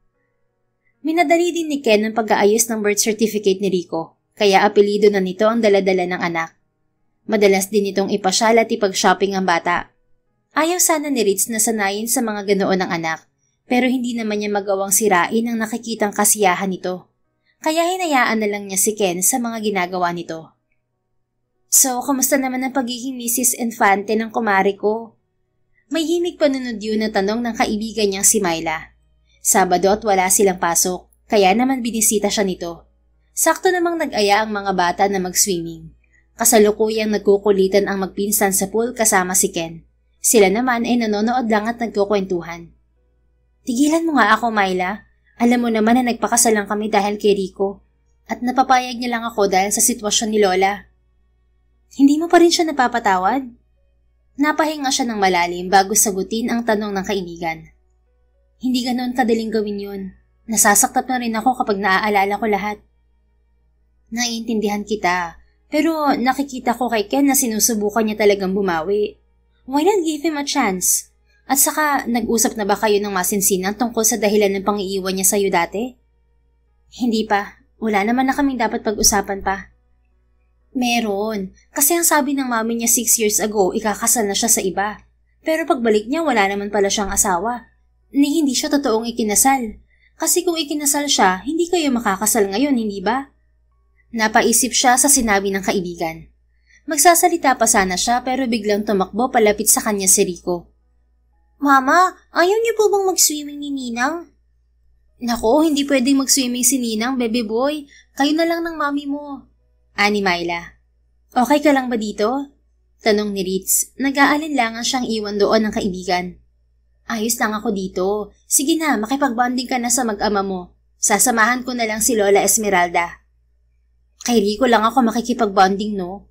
Minadali din ni Ken ang pag-aayos ng birth certificate ni Rico, kaya apelido na nito ang daladala ng anak. Madalas din itong ipasyal at ipag-shopping ang bata. Ayaw sana ni Ritz na sanayin sa mga ganoon ng anak, pero hindi naman niya magawang sirain ang nakikitang kasiyahan nito. Kaya hinayaan na lang niya si Ken sa mga ginagawa nito. So, kamusta naman ang pagiging Mrs. Infante ng kumare ko? May himig panunod yun na tanong ng kaibigan niyang si Myla. Sabado at wala silang pasok, kaya naman binisita siya nito. Sakto namang nag-aya ang mga bata na mag-swimming. Kasalukuyang nagkukulitan ang magpinsan sa pool kasama si Ken. Sila naman ay nanonood lang at nagkukwentuhan. Tigilan mo nga ako, Myla. Alam mo naman na nagpakasal lang kami dahil kay Rico. At napapayag niya lang ako dahil sa sitwasyon ni Lola. Hindi mo pa rin siya napapatawad? Napahinga siya ng malalim bago sagutin ang tanong ng kaibigan. Hindi ganoon kadaling gawin yun. Nasasaktan na rin ako kapag naaalala ko lahat. Naiintindihan kita, pero nakikita ko kay Ken na sinusubukan niya talagang bumawi. Why not give him a chance? At saka, nag-usap na ba kayo ng masinsinan tungkol sa dahilan ng pang-iiwan niya sa'yo dati? Hindi pa. Wala naman na kaming dapat pag-usapan pa. Meron. Kasi ang sabi ng mami niya 6 years ago, ikakasal na siya sa iba. Pero pagbalik niya, wala naman pala siyang asawa. Ni hindi siya totoong ikinasal. Kasi kung ikinasal siya, hindi kayo makakasal ngayon, hindi ba? Napaisip siya sa sinabi ng kaibigan. Magsasalita pa sana siya pero biglang tumakbo palapit sa kanya si Rico. Mama, ayaw niyo po bang mag-swimming ni Ninang? Nako, hindi pwedeng mag-swimming si Ninang, baby boy. Kayo na lang ng mami mo. Ani Myla. Okay ka lang ba dito? Tanong ni Ritz. Nag-aalinlangan siyang iwan doon ng kaibigan. Ayos lang ako dito. Sige na, makipag-bonding ka na sa mag-ama mo. Sasamahan ko na lang si Lola Esmeralda. Kay Rico lang ako makikipag-bonding, no?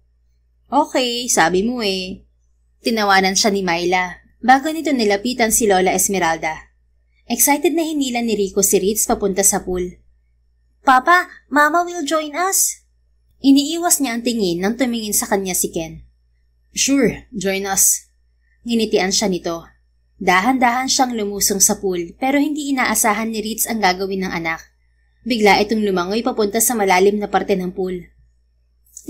Okay, sabi mo eh. Tinawanan siya ni Myla. Bago nito nilapitan si Lola Esmeralda. Excited na hinila ni Rico si Ritz papunta sa pool. Papa, Mama will join us. Iniiwas niya ang tingin nang tumingin sa kanya si Ken. Sure, join us. Nginitian siya nito. Dahan-dahan siyang lumusong sa pool pero hindi inaasahan ni Ritz ang gagawin ng anak. Bigla itong lumangoy papunta sa malalim na parte ng pool.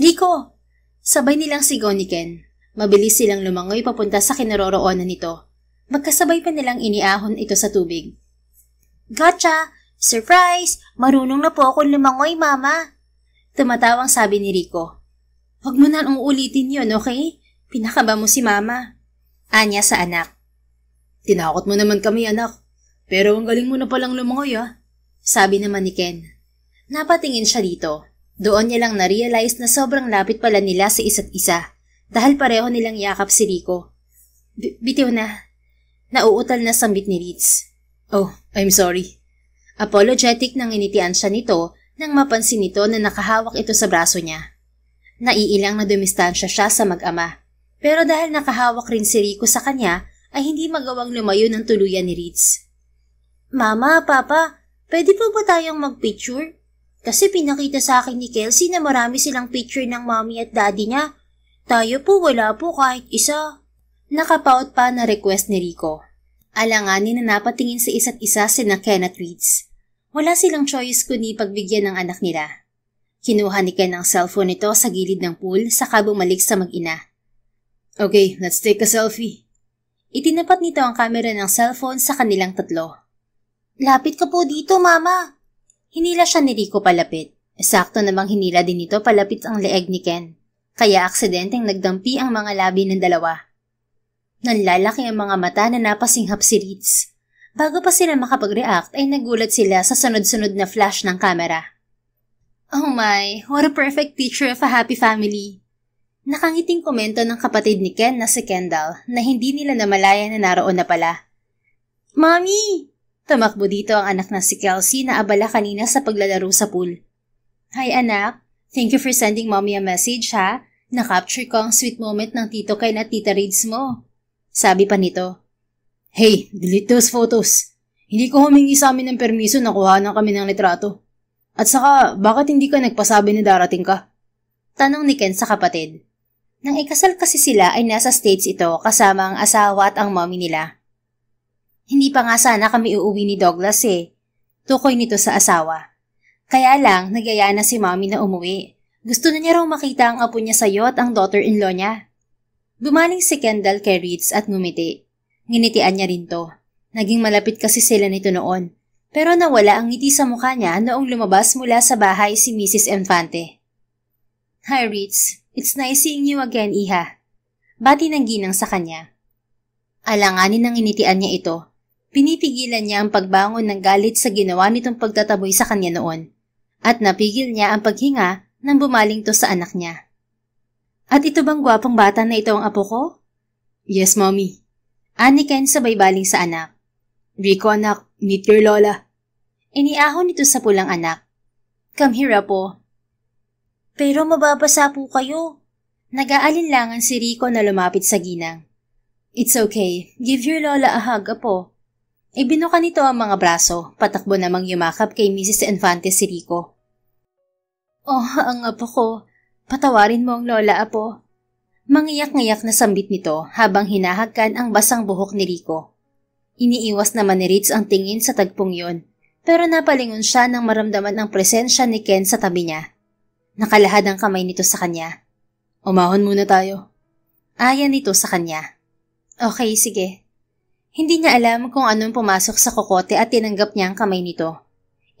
Rico! Sabay nilang sigaw ni Ken. Mabilis silang lumangoy papunta sa kinaroroonan nito. Magkasabay pa nilang iniahon ito sa tubig. Gotcha! Surprise! Marunong na po akong lumangoy, Mama! Tumatawang sabi ni Rico. Huwag mo na uulitin yun, okay? Pinakaba mo si Mama. Anya sa anak. Tinakot mo naman kami, anak. Pero ang galing mo na palang lumangoy, ah. Sabi naman ni Ken. Napatingin siya dito. Doon niya lang na-realize na sobrang lapit pala nila sa isa't isa. Dahil pareho nilang yakap si Rico. Bitiw na. Nauutal na sambit ni Ritz. Oh, I'm sorry. Apologetic nang initian siya nito nang mapansin nito na nakahawak ito sa braso niya. Naiilang na dumistansya siya sa mag-ama. Pero dahil nakahawak rin si Rico sa kanya, ay hindi magawang lumayo ng tuluyan ni Ritz. Mama, Papa, pwede po ba tayong mag-picture? Kasi pinakita sa akin ni Kelsey na marami silang picture ng mommy at daddy niya. Tayo po wala po kahit isa. Nakapaut pa na request ni Rico. Alanganin na napatingin sa isa't isa sina Ken at Ritz. Wala silang choice kundi pagbigyan ng anak nila. Kinuha ni Ken ang cellphone nito sa gilid ng pool saka bumalik sa mag-ina. Okay, let's take a selfie. Itinapat nito ang kamera ng cellphone sa kanilang tatlo. Lapit ka po dito, Mama. Hinila siya ni Rico palapit. Sakto namang hinila din nito palapit ang leeg ni Ken. Kaya aksidenteng nagdampi ang mga labi ng dalawa. Nanlalaki ang mga mata na napasinghap si Ritz. Bago pa sila makapag-react ay nagulat sila sa sunod-sunod na flash ng kamera. Oh my, what a perfect picture of a happy family. Nakangiting komento ng kapatid ni Ken na si Kendall na hindi nila namalayan na naroon na pala. Mommy! Tumakbo dito ang anak na si Kelsey na abala kanina sa paglalaro sa pool. Hi anak, thank you for sending mommy a message ha. Na-capture ko ang sweet moment ng tito Ken at tita Rids mo. Sabi pa nito. Hey, delete those photos. Hindi ko humingi sa amin ng permiso na kuhanan kami ng litrato. At saka, bakit hindi ka nagpasabi na darating ka? Tanong ni Ken sa kapatid. Nang ikasal kasi sila ay nasa States ito kasama ang asawa at ang mommy nila. Hindi pa nga sana kami uuwi ni Douglas eh. Tukoy nito sa asawa. Kaya lang, nagaya na si mommy na umuwi. Gusto na niya raw makita ang apo niya sa'yo at ang daughter-in-law niya. Bumaling si Kendall kay Ritz at ngumiti. Nginitian niya rin to. Naging malapit kasi sila nito noon. Pero nawala ang ngiti sa mukha niya noong lumabas mula sa bahay si Mrs. Infante. Hi, Ritz. It's nice seeing you again, Iha. Bati ng ginang sa kanya. Alanganin ng initian niya ito. Pinipigilan niya ang pagbangon ng galit sa ginawa nitong pagtataboy sa kanya noon. At napigil niya ang paghinga nang bumaling to sa anak niya. At ito bang gwapong bata na ito ang apo ko? Yes, Mommy. Ani Ken sabay baling sa anak. Rico anak, meet your lola. Iniahon nito sa pulang anak. Come here, apo. Pero mababasa po kayo. Nag-aalinlangan si Rico na lumapit sa ginang. It's okay. Give your lola a hug, apo. Ibinuka nito ang mga braso, patakbo namang yumakap kay Mrs. Infante si Rico. Oh, ang apo ko. Patawarin mo ang lola, apo. Mangiyak-ngayak na sambit nito habang hinahagkan ang basang buhok ni Rico. Iniiwas naman ni Ritz ang tingin sa tagpong yon, pero napalingon siya nang maramdaman ang presensya ni Ken sa tabi niya. Nakalahad ang kamay nito sa kanya. Umahon muna tayo. Ayan nito sa kanya. Okay, sige. Hindi niya alam kung anong pumasok sa kokote at tinanggap niya ang kamay nito.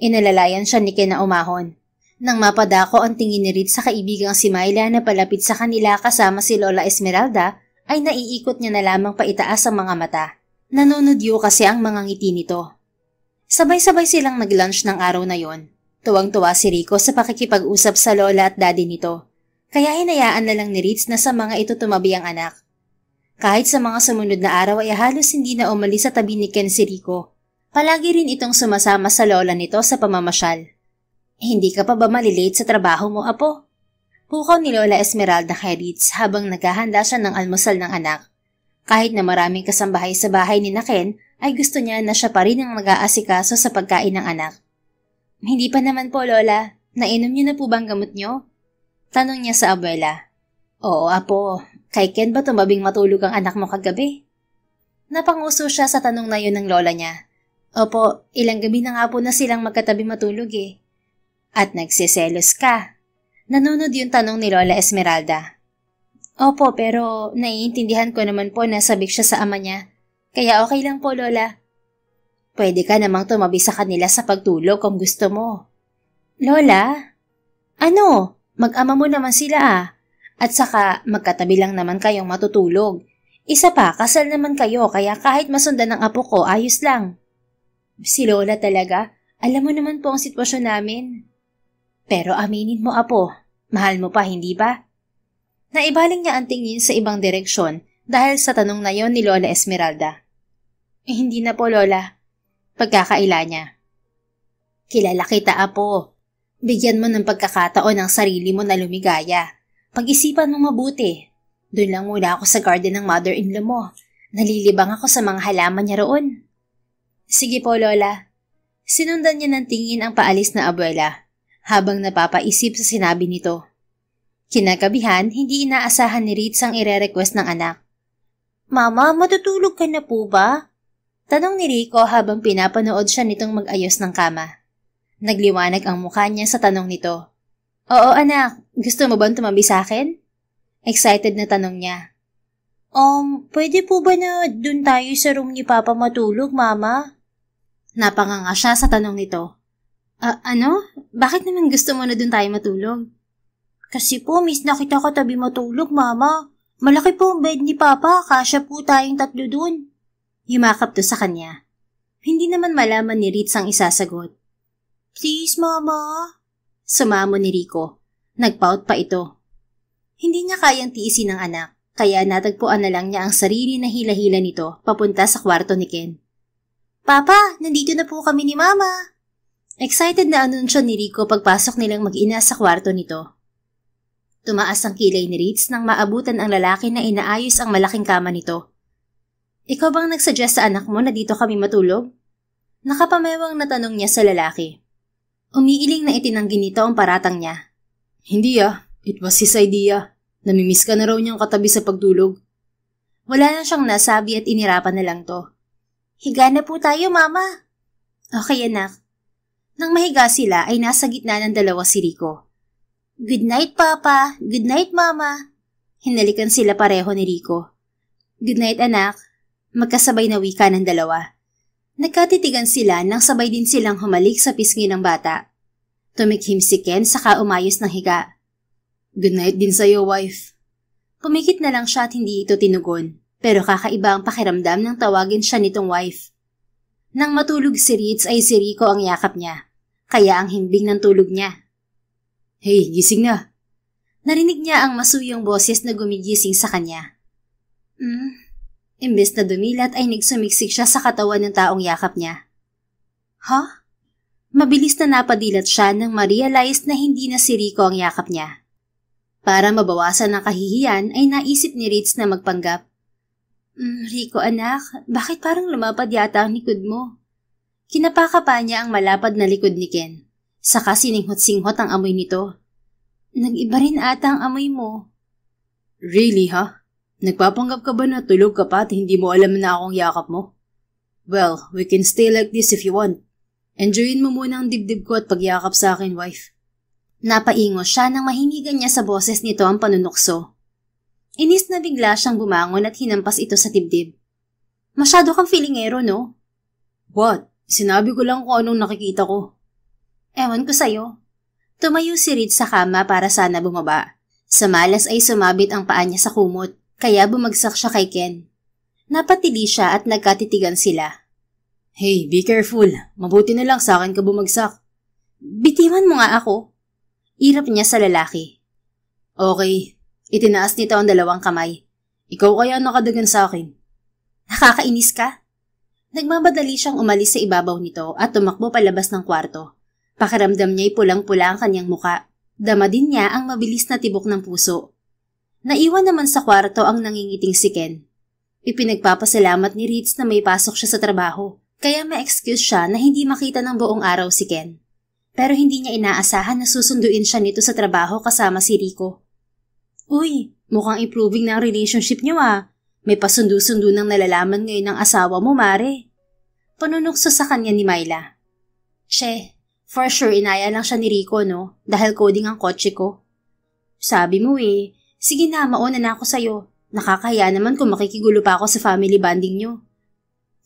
Inalalayan siya ni Ken na umahon. Nang mapadako ang tingin ni Ritz sa kaibigang si Myla na palapit sa kanila kasama si Lola Esmeralda, ay naiikot niya na lamang paitaas ang mga mata. Nanunudyo kasi ang mga ngiti nito. Sabay-sabay silang nag-lunch ng araw na yon. Tuwang-tuwa si Rico sa pakikipag-usap sa lola at daddy nito. Kaya hinayaan na lang ni Ritz na sa mga ito tumabi ang anak. Kahit sa mga sumunod na araw ay halos hindi na umalis sa tabi ni Ken si Rico. Palagi rin itong sumasama sa lola nito sa pamamasyal. Hindi ka pa ba malilate sa trabaho mo, apo? Pukaw ni Lola Esmeralda kay Ritz habang naghahanda siya ng almusal ng anak. Kahit na maraming kasambahay sa bahay ni Ken, ay gusto niya na siya pa rin ang nag-aasikaso sa pagkain ng anak. Hindi pa naman po, Lola. Nainom niyo na po bang gamot niyo? Tanong niya sa abuela. Oo, apo. Kay Ken ba tumabing matulog ang anak mo kagabi? Napanguso siya sa tanong na yun ng lola niya. Opo, ilang gabi na nga po na silang magkatabi matulog eh. At nagsiselos ka. Nanunod yung tanong ni Lola Esmeralda. Opo, pero naiintindihan ko naman po na sabik siya sa ama niya. Kaya okay lang po, Lola. Pwede ka namang tumabi sa kanila sa pagtulog kung gusto mo. Lola? Ano? Mag-ama mo naman sila ah. At saka magkatabi lang naman kayong matutulog. Isa pa, kasal naman kayo kaya kahit masundan ng apo ko, ayos lang. Si Lola talaga, alam mo naman po ang sitwasyon namin. Pero aminin mo, apo, mahal mo pa, hindi ba? Naibaling niya ang tingin sa ibang direksyon dahil sa tanong na yon ni Lola Esmeralda. Hindi na po, Lola. Pagkakaila niya. Kilala kita, apo. Bigyan mo ng pagkakataon ang sarili mo na lumigaya. Pag-isipan mo mabuti. Doon lang muna ako sa garden ng mother-in-law mo. Nalilibang ako sa mga halaman niya roon. Sige po, Lola. Sinundan niya ng tingin ang paalis na abuela, habang napapaisip sa sinabi nito. Kinagabihan, hindi inaasahan ni Ritz ang ire-request ng anak. Mama, matutulog ka na po ba? Tanong ni Rico habang pinapanood siya nitong mag-ayos ng kama. Nagliwanag ang mukha niya sa tanong nito. Oo anak, gusto mo bang tumabi sa akin? Excited na tanong niya. Pwede po ba na dun tayo sa room ni Papa matulog, Mama? Napanganga siya sa tanong nito. Ano? Bakit naman gusto mo na dun tayo matulog? Kasi po, miss na kita katabi matulog, Mama. Malaki po ang bed ni Papa, kasya po tayong tatlo dun. Yumakap to sa kanya. Hindi naman malaman ni Ritz ang isasagot. Please, Mama. Sumamo ni Rico. Nagpaut pa ito. Hindi niya kayang tiisin ng anak, kaya natagpuan na lang niya ang sarili na hila-hila nito papunta sa kwarto ni Ken. Papa, nandito na po kami ni Mama. Excited na anunsyo ni Rico pagpasok nilang mag-ina sa kwarto nito. Tumaas ang kilay ni Ritz nang maabutan ang lalaki na inaayos ang malaking kama nito. Ikaw bang nagsuggest sa anak mo na dito kami matulog? Nakapamewang na tanong niya sa lalaki. Umiiling na itinanggi nito ang paratang niya. Hindi it was his idea. Namimiss ka na raw niyang katabi sa pagtulog. Wala na siyang nasabi at inirapan na lang to. Higa na po tayo, Mama. Okay, anak. Nang mahiga sila ay nasa gitna ng dalawa si Rico. Good night, Papa. Good night, Mama. Hinalikan sila pareho ni Rico. Good night, anak. Magkasabay na wika ng dalawa. Nagkatitigan sila nang sabay din silang humalik sa pisngi ng bata. Tumikhim si Ken saka umayos ng higa. Good night din sa'yo, wife. Pumikit na lang siya at hindi ito tinugon, pero kakaiba ang pakiramdam nang tawagin siya nitong wife. Nang matulog si Ritz ay si Rico ang yakap niya, kaya ang himbing ng tulog niya. Hey, gising na. Narinig niya ang masuyong boses na gumigising sa kanya. Imbes na dumilat ay nagsumiksik siya sa katawan ng taong yakap niya. Ha? Mabilis na napadilat siya nang ma-realize na hindi na si Rico ang yakap niya. Para mabawasan ang kahihiyan ay naisip ni Ritz na magpanggap. Rico anak, bakit parang lumapad yata ang likod mo? Kinapaka pa niya ang malapad na likod ni Ken. Saka sininghot-singhot ang amoy nito. Nag-iba rin ata ang amoy mo. Really, ha? Nagpapanggap ka ba na tulog ka pa at hindi mo alam na akong yakap mo? Well, we can stay like this if you want. Enjoyin mo muna ang dibdib ko at pagyakap sa akin, wife. Napaingo siya nang mahinigan niya sa boses nito ang panunukso. Inis na bigla siyang bumangon at hinampas ito sa dibdib. Masyado kang feelingero, no? What? Sinabi ko lang kung anong nakikita ko. Ewan ko sa'yo. Tumayo si Ritz sa kama para sana bumaba. Sa malas ay sumabit ang paa niya sa kumot, kaya bumagsak siya kay Ken. Napatili siya at nagkatitigan sila. Hey, be careful. Mabuti na lang sa akin ka bumagsak. Bitiwan mo nga ako. Irap niya sa lalaki. Okay, itinaas nito ang dalawang kamay. Ikaw kaya nakadagan sa akin. Nakakainis ka? Nagmamadali siyang umalis sa ibabaw nito at tumakbo palabas ng kwarto. Pakiramdam niya'y pulang-pula ang kanyang muka. Dama din niya ang mabilis na tibok ng puso. Naiwan naman sa kwarto ang nangingiting si Ken. Ipinagpapasalamat ni Ritz na may pasok siya sa trabaho, kaya ma-excuse siya na hindi makita ng buong araw si Ken. Pero hindi niya inaasahan na susunduin siya nito sa trabaho kasama si Rico. Uy, mukhang improving na ang relationship niyo ah. May pasundo-sundo ng nalalaman ngayon ng asawa mo, Mare. Panunukso sa kanya ni Myla. Che, for sure inaya lang siya ni Rico, no? Dahil coding ang kotse ko. Sabi mo eh. Sige na, mauna na ako sa'yo. Nakakahiya naman kung makikigulo pa ako sa family bonding niyo.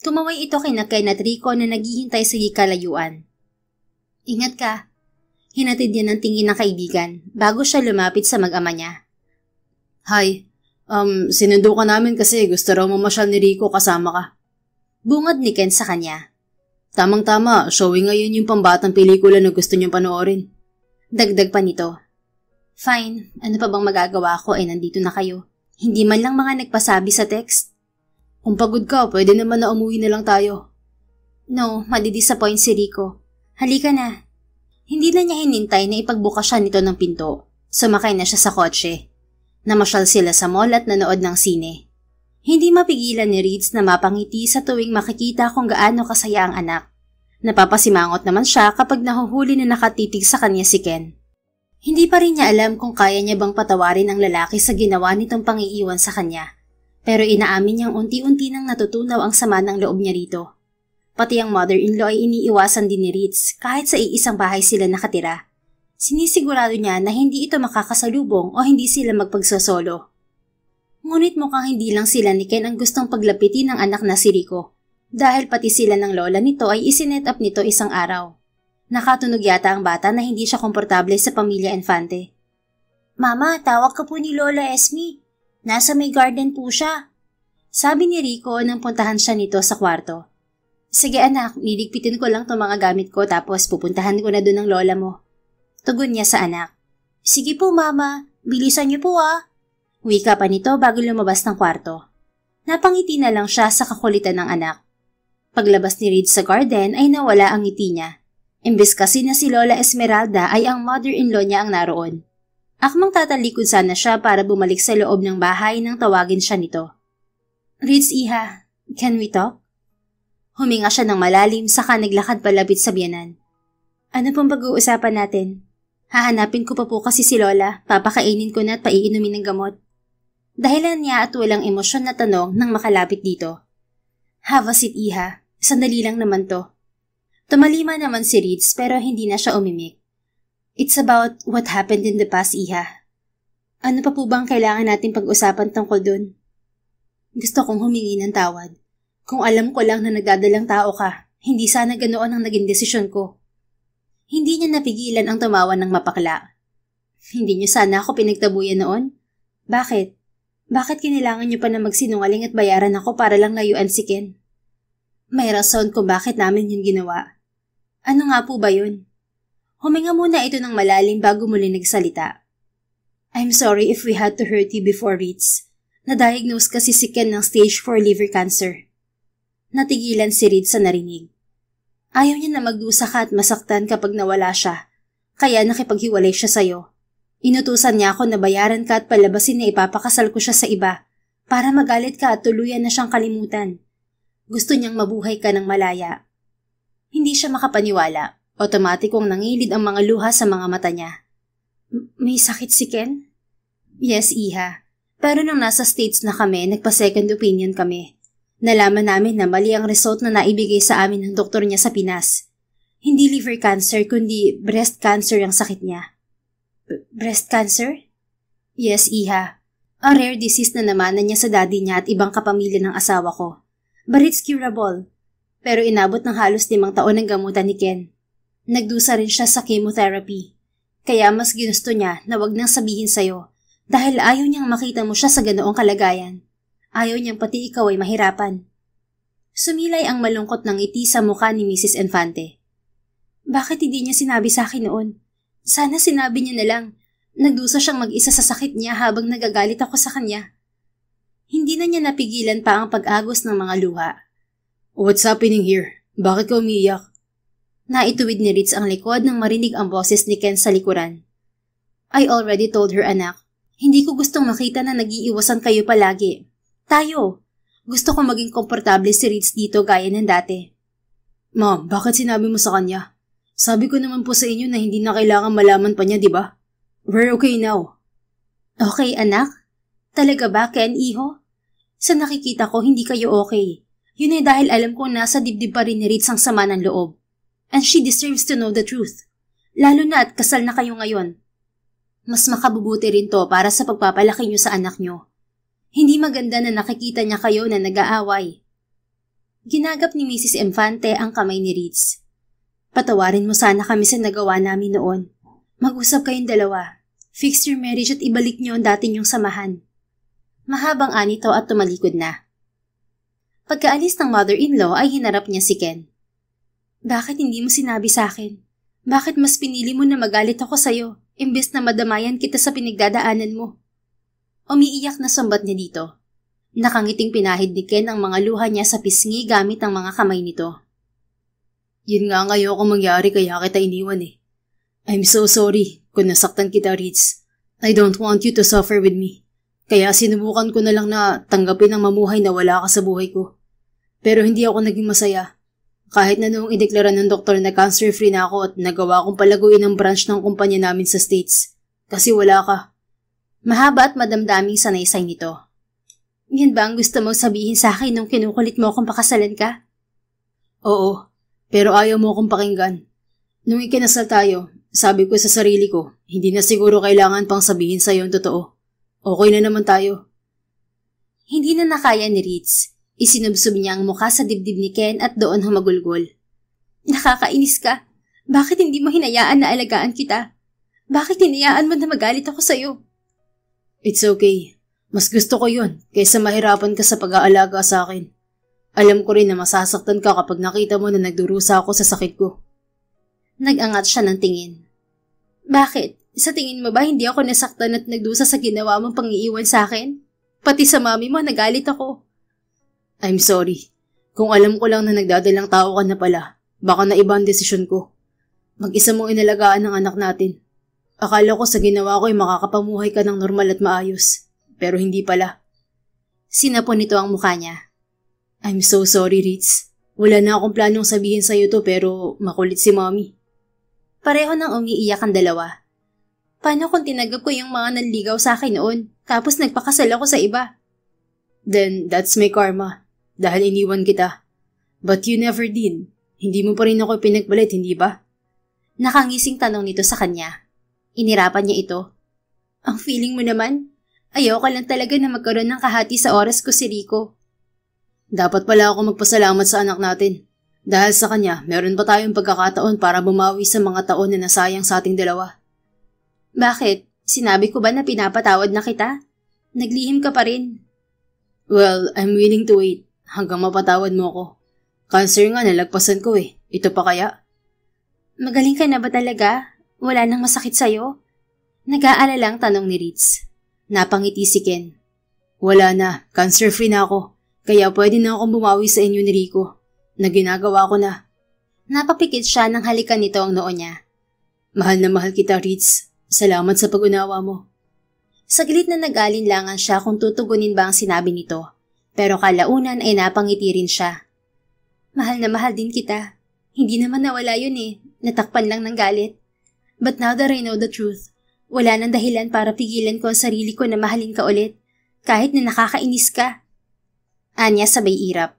Tumaway ito kay Ken at Rico na naghihintay sa kalayuan. Ingat ka. Hinatid niya ng tingin ng kaibigan bago siya lumapit sa mag-ama niya. Hi. Sinundo ka namin kasi gusto raw mamasyal ni Rico kasama ka. Bungad ni Ken sa kanya. Tamang-tama, showing ngayon yung pambatang pelikula na gusto niyong panoorin. Dagdag pa nito. Fine, ano pa bang magagawa ko nandito na kayo. Hindi man lang mga nagpasabi sa text. Kung pagod ka, pwede naman na umuwi na lang tayo. No, madidisappoint si Rico. Halika na. Hindi na niya hinintay na ipagbukas siya nito ng pinto. Sumakay na siya sa kotse. Namasyal sila sa mall at nanood ng sine. Hindi mapigilan ni Ritz na mapangiti sa tuwing makikita kung gaano kasaya ang anak. Napapasimangot naman siya kapag nahuhuli na nakatitig sa kanya si Ken. Hindi pa rin niya alam kung kaya niya bang patawarin ang lalaki sa ginawa nitong pangiiwan sa kanya. Pero inaamin niyang unti-unti nang natutunaw ang sama ng loob niya rito. Pati ang mother-in-law ay iniiwasan din ni Ritz kahit sa iisang bahay sila nakatira. Sinisigurado niya na hindi ito makakasalubong o hindi sila magpagsosolo. Ngunit mukhang hindi lang sila ni Ken ang gustong paglapitin ng anak na si Rico. Dahil pati sila ng lola nito ay isinet up nito isang araw. Nakatunog yata ang bata na hindi siya komportable sa pamilya Infante. Mama, tawag ka po ni Lola Esme. Nasa may garden po siya. Sabi ni Rico nang puntahan siya nito sa kwarto. Sige anak, niligpitin ko lang itong mga gamit ko tapos pupuntahan ko na doon ng lola mo. Tugon niya sa anak. Sige po mama, bilisan niyo po ah. Wika pa nito bago lumabas ng kwarto. Napangiti na lang siya sa kakulitan ng anak. Paglabas ni Reed sa garden ay nawala ang ngiti niya. Imbes kasi na si Lola Esmeralda ay ang mother-in-law niya ang naroon. Akmang tatalikod sana siya para bumalik sa loob ng bahay nang tawagin siya nito. Reed's iha, can we talk? Huminga siya ng malalim saka naglakad palapit sa biyanan. Ano pong pag-uusapan natin? Hahanapin ko pa po kasi si Lola, papakainin ko na at paiinumin ng gamot. Dahilan niya at walang emosyon na tanong nang makalapit dito. Have a seat, iha. Sandali lang naman to. Tumalima naman si Reeds pero hindi na siya umimik. It's about what happened in the past, iha. Ano pa po bang kailangan natin pag-usapan tungkol dun? Gusto kong humingi ng tawad. Kung alam ko lang na nagdadalang tao ka, hindi sana ganoon ang naging desisyon ko. Hindi niya napigilan ang tumawa ng mapakla. Hindi niyo sana ako pinagtabuyan noon? Bakit? Bakit kinailangan niyo pa na magsinungaling at bayaran ako para lang layuan si Ken? May rason kung bakit namin yun ginawa. Ano nga po ba yun? Huminga muna ito ng malalim bago muli nagsalita. I'm sorry if we had to hurt you before, Ritz. Na-diagnose kasi si Ken ng stage 4 liver cancer. Natigilan si Ritz sa narinig. Ayaw niya na magdusa ka at masaktan kapag nawala siya, kaya nakipaghiwalay siya sa'yo. Inutusan niya ako na bayaran ka at palabasin na ipapakasal ko siya sa iba para magalit ka at tuluyan na siyang kalimutan. Gusto niyang mabuhay ka ng malaya. Hindi siya makapaniwala. Otomatikong nangilid ang mga luha sa mga mata niya. May sakit si Ken? Yes, Iha. Pero nung nasa States na kami, nagpa-second opinion kami. Nalaman namin na mali ang result na naibigay sa amin ng doktor niya sa Pinas. Hindi liver cancer kundi breast cancer ang sakit niya. Breast cancer? Yes, Iha. A rare disease na namanan niya sa daddy niya at ibang kapamilya ng asawa ko. But it's curable. Pero inabot ng halos 5 taon ang gamutan ni Ken. Nagdusa rin siya sa chemotherapy. Kaya mas ginusto niya na wag nang sabihin sa'yo dahil ayaw niyang makita mo siya sa ganoong kalagayan. Ayaw niyang pati ikaw ay mahirapan. Sumilay ang malungkot ng ngiti sa mukha ni Mrs. Infante. Bakit hindi niya sinabi sa akin noon? Sana sinabi niya na lang. Nagdusa siyang mag-isa sa sakit niya habang nagagalit ako sa kanya. Hindi na niya napigilan pa ang pag-agos ng mga luha. What's happening here? Bakit ka umiiyak? Naituwid ni Ritz ang likod nang marinig ang boses ni Ken sa likuran. I already told her, anak. Hindi ko gustong makita na nag-iiwasan kayo palagi. Tayo. Gusto ko maging komportable si Ritz dito gaya ng dati. Ma'am, bakit sinabi mo sa kanya? Sabi ko naman po sa inyo na hindi na kailangan malaman pa niya, di ba? We're okay now. Okay, anak? Talaga ba, Ken, iho? Sa nakikita ko, hindi kayo okay. Yun ay dahil alam ko nasa dibdib pa rin ni Ritz ang sama ng loob. And she deserves to know the truth. Lalo na at kasal na kayo ngayon. Mas makabubuti rin to para sa pagpapalaki niyo sa anak niyo. Hindi maganda na nakikita niya kayo na nag-aaway. Ginagap ni Mrs. Infante ang kamay ni Ritz. Patawarin mo sana kami sa nagawa namin noon. Mag-usap kayong dalawa. Fix your marriage at ibalik niyo ang dati niyong samahan. Mahabang anito at tumalikod na. Pagkaalis ng mother-in-law ay hinarap niya si Ken. Bakit hindi mo sinabi sa akin? Bakit mas pinili mo na magalit ako sa'yo, imbes na madamayan kita sa pinagdadaanan mo? Umiiyak na sumbat niya dito. Nakangiting pinahid ni Ken ang mga luha niya sa pisngi gamit ang mga kamay nito. Yun nga ngayon ako mangyari kaya kita iniwan eh. I'm so sorry kung nasaktan kita, Ritz. I don't want you to suffer with me. Kaya sinubukan ko na lang na tanggapin ang mamuhay na wala ka sa buhay ko. Pero hindi ako naging masaya. Kahit na noong ideklara ng doktor na cancer-free na ako at nagawa kong palaguin ang branch ng kumpanya namin sa States. Kasi wala ka. Mahaba at madamdaming sanaysay nito. Yan ba ang gusto mong sabihin sa akin nung kinukulit mo akong pakasalan ka? Oo. Pero ayaw mo akong pakinggan. Nung ikinasal tayo, sabi ko sa sarili ko, hindi na siguro kailangan pang sabihin sa'yo ang totoo. Okay na naman tayo. Hindi na nakaya ni Ritz. Isinubsob niya ang mukha sa dibdib ni Ken at doon humagulgol. Nakakainis ka. Bakit hindi mo hinayaan na alagaan kita? Bakit hinayaan mo na magalit ako sa'yo? It's okay. Mas gusto ko yun kaysa mahirapan ka sa pag-aalaga sa akin. Alam ko rin na masasaktan ka kapag nakita mo na nagdurusa ako sa sakit ko. Nag-angat siya ng tingin. Bakit? Sa tingin mo ba hindi ako nasaktan at nagdusa sa ginawa mong pang-iiwan sa akin? Pati sa mami mo nagalit ako. I'm sorry. Kung alam ko lang na nagdadalang tao ka na pala, baka na iba ang desisyon ko. Mag-isa mong inalagaan ng anak natin. Akala ko sa ginawa ko ay makakapamuhay ka ng normal at maayos. Pero hindi pala. Sinapon nito ang mukha niya. I'm so sorry, Ritz. Wala na akong planong sabihin sa'yo to pero makulit si Mommy. Pareho nang umiiyak ang dalawa. Paano kung tinagap ko yung mga nanligaw sa akin noon, tapos nagpakasal ako sa iba? Then that's my karma, dahil iniwan kita. But you never did. Hindi mo pa rin ako pinagbalit, hindi ba? Nakangising tanong nito sa kanya. Inirapan niya ito. Ang feeling mo naman, ayaw ka lang talaga na magkaroon ng kahati sa oras ko si Rico. Dapat pala ako magpasalamat sa anak natin. Dahil sa kanya, meron pa tayong pagkakataon para bumawi sa mga taon na nasayang sa ating dalawa. Bakit? Sinabi ko ba na pinapatawad na kita? Naglihim ka pa rin. Well, I'm willing to wait hanggang mapatawad mo ako. Cancer nga nalagpasan ko eh. Ito pa kaya? Magaling ka na ba talaga? Wala nang masakit sa'yo? Nag-aalalang tanong ni Ritz. Napangiti si Ken. Wala na, cancer-free na ako. Kaya pwede na akong bumawi sa inyo ni Rico. Na ginagawa ko na. Napapikit siya nang halikan nito ang noo niya. Mahal na mahal kita, Ritz. Salamat sa pag-unawa mo. Saglit na nag-alinlangan siya kung tutugunin ba ang sinabi nito. Pero kalaunan ay napangiti rin siya. Mahal na mahal din kita. Hindi naman nawala yun eh. Natakpan lang ng galit. But now that I know the truth, wala nang dahilan para pigilan ko ang sarili ko na mahalin ka ulit. Kahit na nakakainis ka. Anya sabay irap.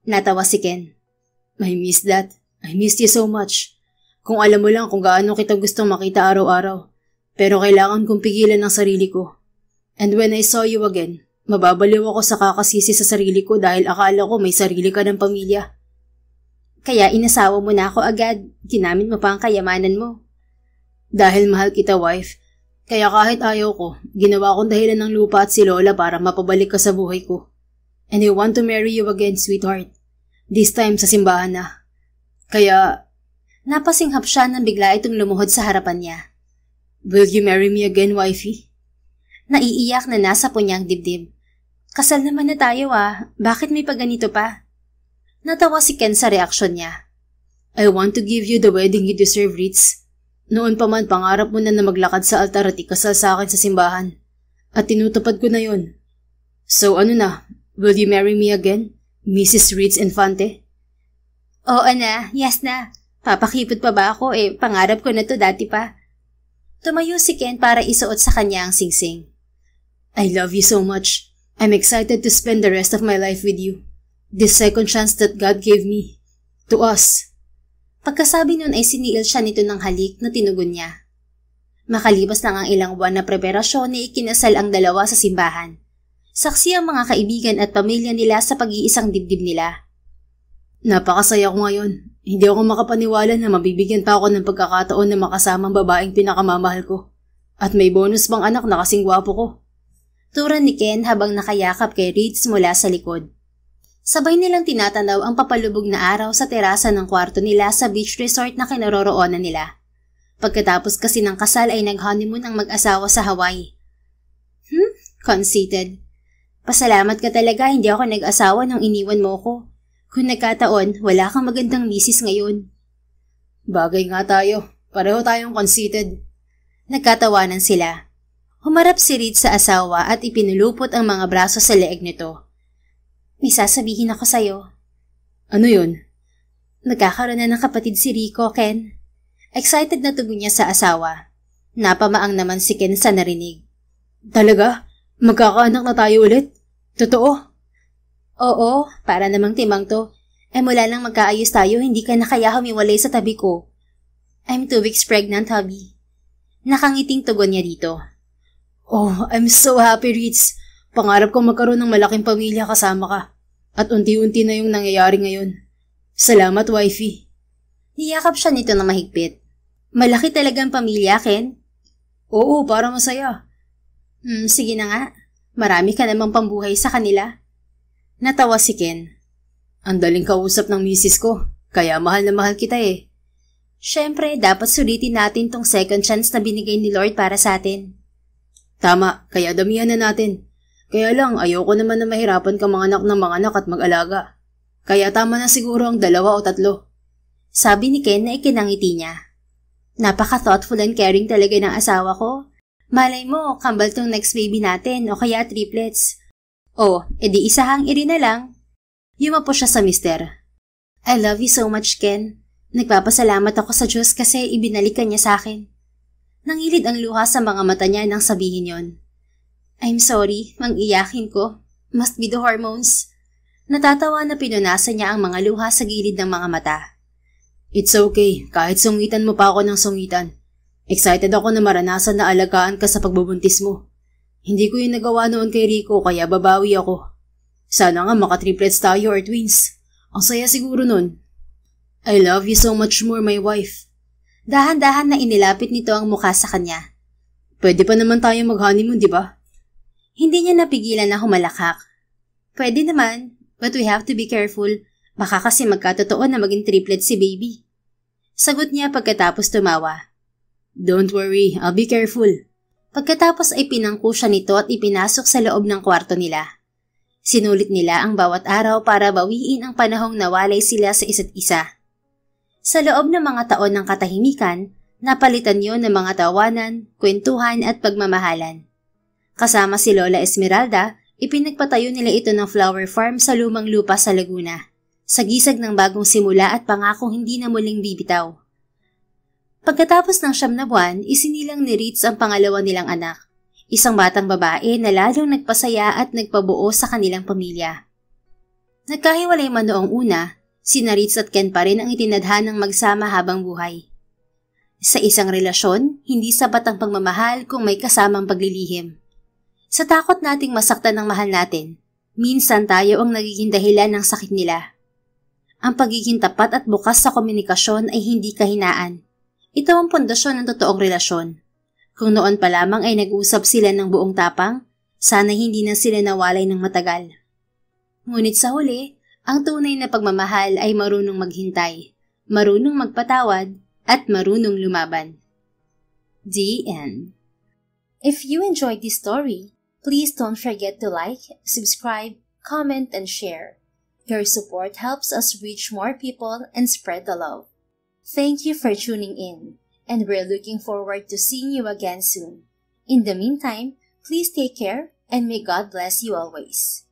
Natawa si Ken. I miss that. I missed you so much. Kung alam mo lang kung gaano kita gustong makita araw-araw. Pero kailangan kong pigilan ang sarili ko. And when I saw you again, mababaliw ako sa kakasisi sa sarili ko dahil akala ko may sarili ka ng pamilya. Kaya inasawa mo na ako agad. Ginamit mo pa ang kayamanan mo. Dahil mahal kita, wife. Kaya kahit ayaw ko, ginawa kong dahilan ng lupa at si Lola para mapabalik ka sa buhay ko. And I want to marry you again, sweetheart. This time sa simbahan na. Kaya, napasinghap siya nang bigla itong lumuhod sa harapan niya. Will you marry me again, wifey? Naiiyak na nasa punyang dibdib. Kasal naman na tayo ah. Bakit may paganito pa? Natawa si Ken sa reaksyon niya. I want to give you the wedding you deserve, Ritz. Noon pa man pangarap mo na maglakad sa altar at ikasal sa akin sa simbahan. At tinutupad ko na yon. So ano na? Will you marry me again, Mrs. Ritz Infante? Oo na, yes na. Papakipot pa ba ako eh, pangarap ko na to dati pa. Tumayo si Ken para isuot sa kanya ang singsing. I love you so much. I'm excited to spend the rest of my life with you. This second chance that God gave me. To us. Pagkasabi nun ay siniil siya nito ng halik na tinugon niya. Makalipas lang ang ilang buwan na preparasyon ni ikinasal ang dalawa sa simbahan. Saksi ang mga kaibigan at pamilya nila sa pag-iisang dibdib nila. Napakasaya ko ngayon. Hindi ako makapaniwala na mabibigyan pa ako ng pagkakataon na makasama ang babaeng pinakamamahal ko. At may bonus pang anak na kasing gwapo ko. Turan ni Ken habang nakayakap kay Ritz mula sa likod. Sabay nilang tinatanaw ang papalubog na araw sa terasa ng kwarto nila sa beach resort na kinaroroonan nila. Pagkatapos kasi ng kasal ay nag-honeymoon ang mag-asawa sa Hawaii. Conceited. Pasalamat ka talaga hindi ako nag-asawa nang iniwan mo ko. Kung nagkataon, wala kang magandang misis ngayon. Bagay nga tayo. Pareho tayong conceited. Nagkatawanan sila. Humarap si Ritz sa asawa at ipinulupot ang mga braso sa leeg nito. May sasabihin ako sa'yo. Ano yun? Nagkakaroon na ng kapatid si Rico, Ken. Excited na tugon niya sa asawa. Napamaang naman si Ken sa narinig. Talaga? Magkakaanak na tayo ulit? Totoo? Oo, para namang timang to. Mula lang magkaayos tayo, hindi ka na kaya humiwalay sa tabi ko. I'm 2 weeks pregnant, hubby. Nakangiting tugon niya dito. Oh, I'm so happy, Ritz. Pangarap ko magkaroon ng malaking pamilya kasama ka. At unti-unti na yung nangyayari ngayon. Salamat, wifey. Niyakap siya nito na mahigpit. Malaki talagang pamilya, Ken? Oo, para masaya. Sige na nga. Marami ka namang pambuhay sa kanila. Natawa si Ken. Ang daling kausap ng misis ko, kaya mahal na mahal kita eh. Siyempre, dapat sulitin natin tong second chance na binigay ni Lord para sa atin. Tama, kaya damihan na natin. Kaya lang, ayoko naman na mahirapan ka mga anak ng mga anak at mag-alaga. Kaya tama na siguro ang 2 o 3. Sabi ni Ken na ikinangiti niya. Napaka-thoughtful and caring talaga ng asawa ko. Malay mo, kambal tong next baby natin o kaya triplets. Edi isahang iri na lang. Yumapo siya sa mister. I love you so much, Ken. Nagpapasalamat ako sa Diyos kasi ibinalikan niya sa akin. Nangilid ang luha sa mga mata niya nang sabihin yon. I'm sorry, mang-iyakin ko. Must be the hormones. Natatawa na pinunasan niya ang mga luha sa gilid ng mga mata. It's okay, kahit sungitan mo pa ako ng sungitan. Excited ako na maranasan na alagaan ka sa pagbubuntis mo. Hindi ko yung nagawa noon kay Rico kaya babawi ako. Sana nga maka-triplets tayo or twins. Ang saya siguro nun. I love you so much more, my wife. Dahan-dahan na inilapit nito ang mukha sa kanya. Pwede pa naman tayo mag-honeymoon, di ba? Hindi niya napigilan na humalakak. Pwede naman, but we have to be careful. Baka kasi magkatotoo na maging triplet si baby. Sagot niya pagkatapos tumawa. Don't worry, I'll be careful. Pagkatapos ay pinangko siya nito at ipinasok sa loob ng kwarto nila. Sinulit nila ang bawat araw para bawiin ang panahong nawalay sila sa isa't isa. Sa loob ng mga taon ng katahimikan, napalitan yon ng mga tawanan, kwentuhan at pagmamahalan. Kasama si Lola Esmeralda, ipinagpatayo nila ito ng flower farm sa lumang lupa sa Laguna, sa gisag ng bagong simula at pangakong hindi na muling bibitaw. Pagkatapos ng 9 na buwan, isinilang ni Ritz ang pangalawa nilang anak, isang batang babae na lalong nagpasaya at nagpabuo sa kanilang pamilya. Nagkahiwalay man noong una, sina Ritz at Ken pa rin ang itinadhanang magsama habang buhay. Sa isang relasyon, hindi sapat ang pagmamahal kung may kasamang paglilihim. Sa takot nating masaktan ng mahal natin, minsan tayo ang nagiging dahilan ng sakit nila. Ang pagiging tapat at bukas sa komunikasyon ay hindi kahinaan. Ito ang pundasyon ng totoong relasyon. Kung noon pa lamang ay nag-usap sila ng buong tapang, sana hindi na sila nawalay ng matagal. Ngunit sa huli, ang tunay na pagmamahal ay marunong maghintay, marunong magpatawad, at marunong lumaban. The end. If you enjoyed this story, please don't forget to like, subscribe, comment, and share. Your support helps us reach more people and spread the love. Thank you for tuning in, and we're looking forward to seeing you again soon. In the meantime, please take care and may God bless you always.